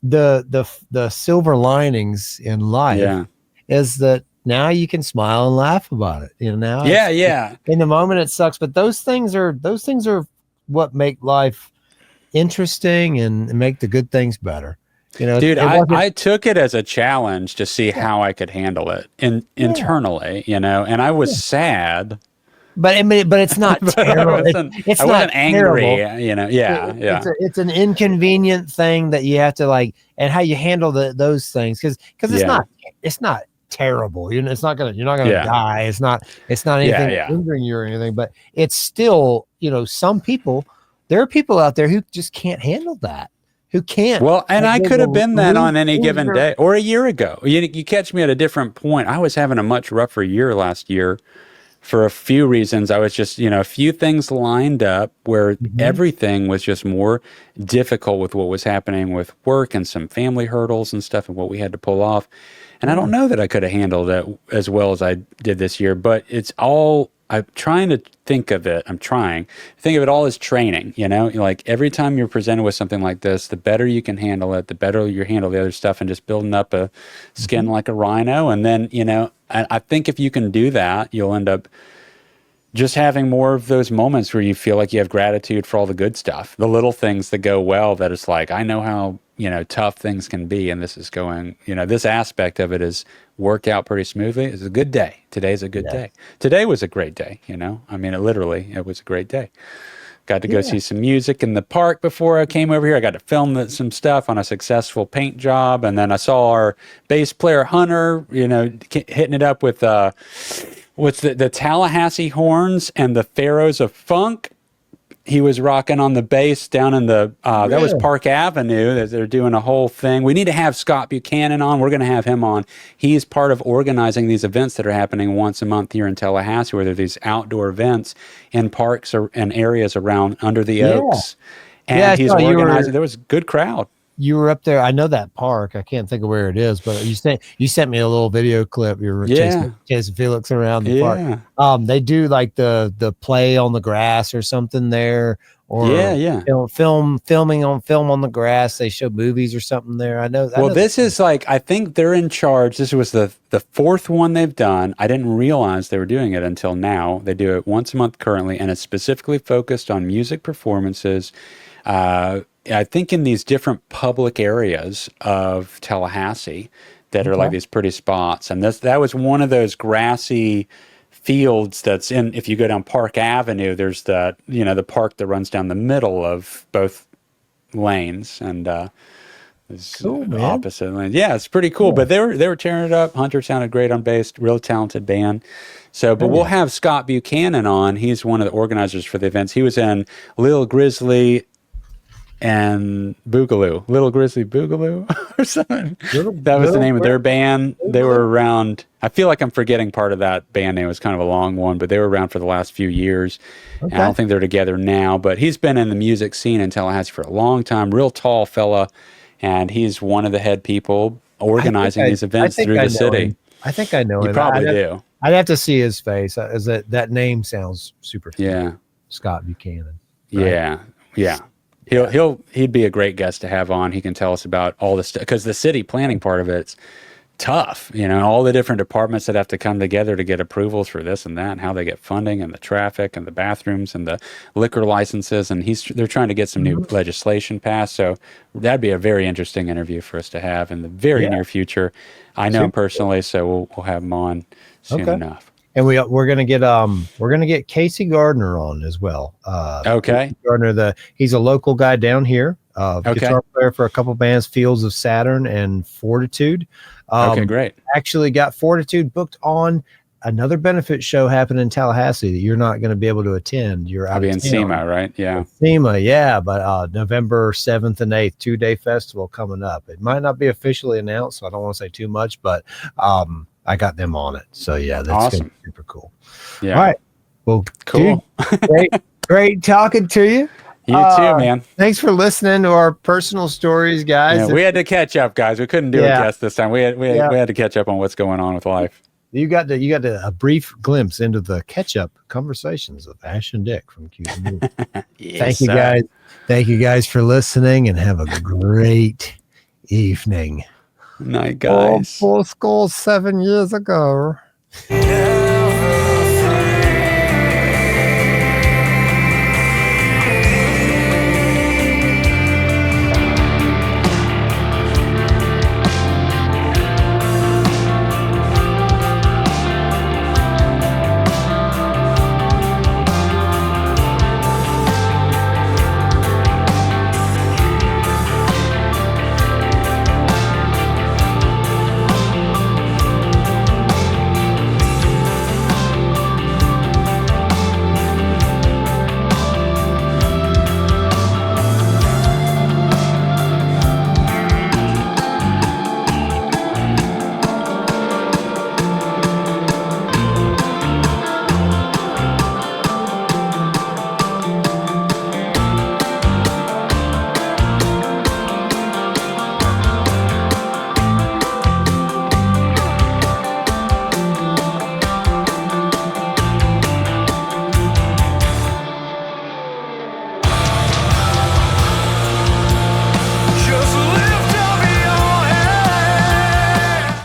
Speaker 3: the silver linings in life is that now you can smile and laugh about it. You know, now in the moment it sucks, but those things are what make life interesting and make the good things better. You know,
Speaker 2: dude, I took it as a challenge to see how I could handle it internally, you know, and I was sad.
Speaker 3: But it's not terrible. It's not
Speaker 2: angry,
Speaker 3: terrible.
Speaker 2: You know.
Speaker 3: It's an inconvenient thing that you have to like, and how you handle those things because it's not terrible. You know, you're not gonna die. It's not anything hindering you or anything. But it's still, you know, there are people out there who just can't handle that. Who can't.
Speaker 2: Well, and I could have been that on any given day or a year ago. You catch me at a different point. I was having a much rougher year last year for a few reasons. I was just, a few things lined up where everything was just more difficult with what was happening with work and some family hurdles and stuff and what we had to pull off. And I don't know that I could have handled it as well as I did this year, but I'm trying to think of it. I'm trying to think of it all as training, like every time you're presented with something like this, the better you can handle it, the better you handle the other stuff and just building up a skin like a rhino. And then, I think if you can do that, you'll end up just having more of those moments where you feel like you have gratitude for all the good stuff, the little things that go well, that it's like, I know how, tough things can be. And this is going, this aspect of it is worked out pretty smoothly. It's a good day. Today's a good day. Today was a great day. It was a great day. Got to go see some music in the park before I came over here. I got to film some stuff on a successful paint job. And then I saw our bass player Hunter, hitting it up with, what's the Tallahassee Horns and the Pharaohs of Funk. He was rocking on the bass down in the, that was Park Avenue. They're doing a whole thing. We need to have Scott Buchanan on. We're going to have him on. He's part of organizing these events that are happening once a month here in Tallahassee, where there are these outdoor events in parks and areas around under the oaks. And he's organizing. There was a good crowd.
Speaker 3: You were up there. I know that park. I can't think of where it is, but you sent me a little video clip. You were chasing Felix around the park. They do like the play on the grass or something there, or filming on the grass. They show movies or something there. I know.
Speaker 2: This is like, I think they're in charge. This was the fourth one they've done. I didn't realize they were doing it until now. They do it once a month currently, and it's specifically focused on music performances. I think in these different public areas of Tallahassee that are like these pretty spots. And that was one of those grassy fields that's in, if you go down Park Avenue, there's the park that runs down the middle of both lanes, and it's opposite lanes. Yeah, it's pretty cool. But they were tearing it up. Hunter sounded great on bass, real talented band. So, but we'll have Scott Buchanan on. He's one of the organizers for the events. He was in Lil Grizzly and Boogaloo, Little Grizzly Boogaloo or something. That was the name of their band. They were around. I feel like I'm forgetting part of that band name. It was kind of a long one, but they were around for the last few years. Okay. I don't think they're together now, but he's been in the music scene in Tallahassee for a long time. Real tall fella, and he's one of the head people organizing these events through the city.
Speaker 3: I think I know him.
Speaker 2: You probably do.
Speaker 3: I'd have to see his face. That name sounds super familiar. Yeah, Scott Buchanan.
Speaker 2: Right? Yeah. He'd be a great guest to have on. He can tell us about all this stuff, because the city planning part of it's tough, all the different departments that have to come together to get approvals for this and that, and how they get funding, and the traffic and the bathrooms and the liquor licenses, and they're trying to get some new legislation passed. So that'd be a very interesting interview for us to have in the very near future. I know him personally, so we'll have him on soon enough.
Speaker 3: And we're gonna get Casey Gardner on as well.
Speaker 2: Casey
Speaker 3: Gardner, he's a local guy down here. Guitar player for a couple bands, Fields of Saturn and Fortitude.
Speaker 2: Great.
Speaker 3: Actually got Fortitude booked on another benefit show happening in Tallahassee that you're not going to be able to attend. I'll
Speaker 2: be in SEMA, right? Yeah.
Speaker 3: SEMA, yeah. But November 7th and 8th, 2-day festival coming up. It might not be officially announced, so I don't want to say too much, but I got them on it. So yeah, that's awesome. Super cool. Yeah. All right. Well,
Speaker 2: cool.
Speaker 3: Dude, great talking to you.
Speaker 2: You too, man.
Speaker 3: Thanks for listening to our personal stories, guys.
Speaker 2: Yeah, we had to catch up, guys. We couldn't do a guest this time. We had to catch up on what's going on with life.
Speaker 3: You got a brief glimpse into the catch-up conversations of Ash and Dick from Q&A. Yes, thank you, guys. Thank you, guys, for listening, and have a great evening.
Speaker 2: Night, guys.
Speaker 3: Full school 7 years ago.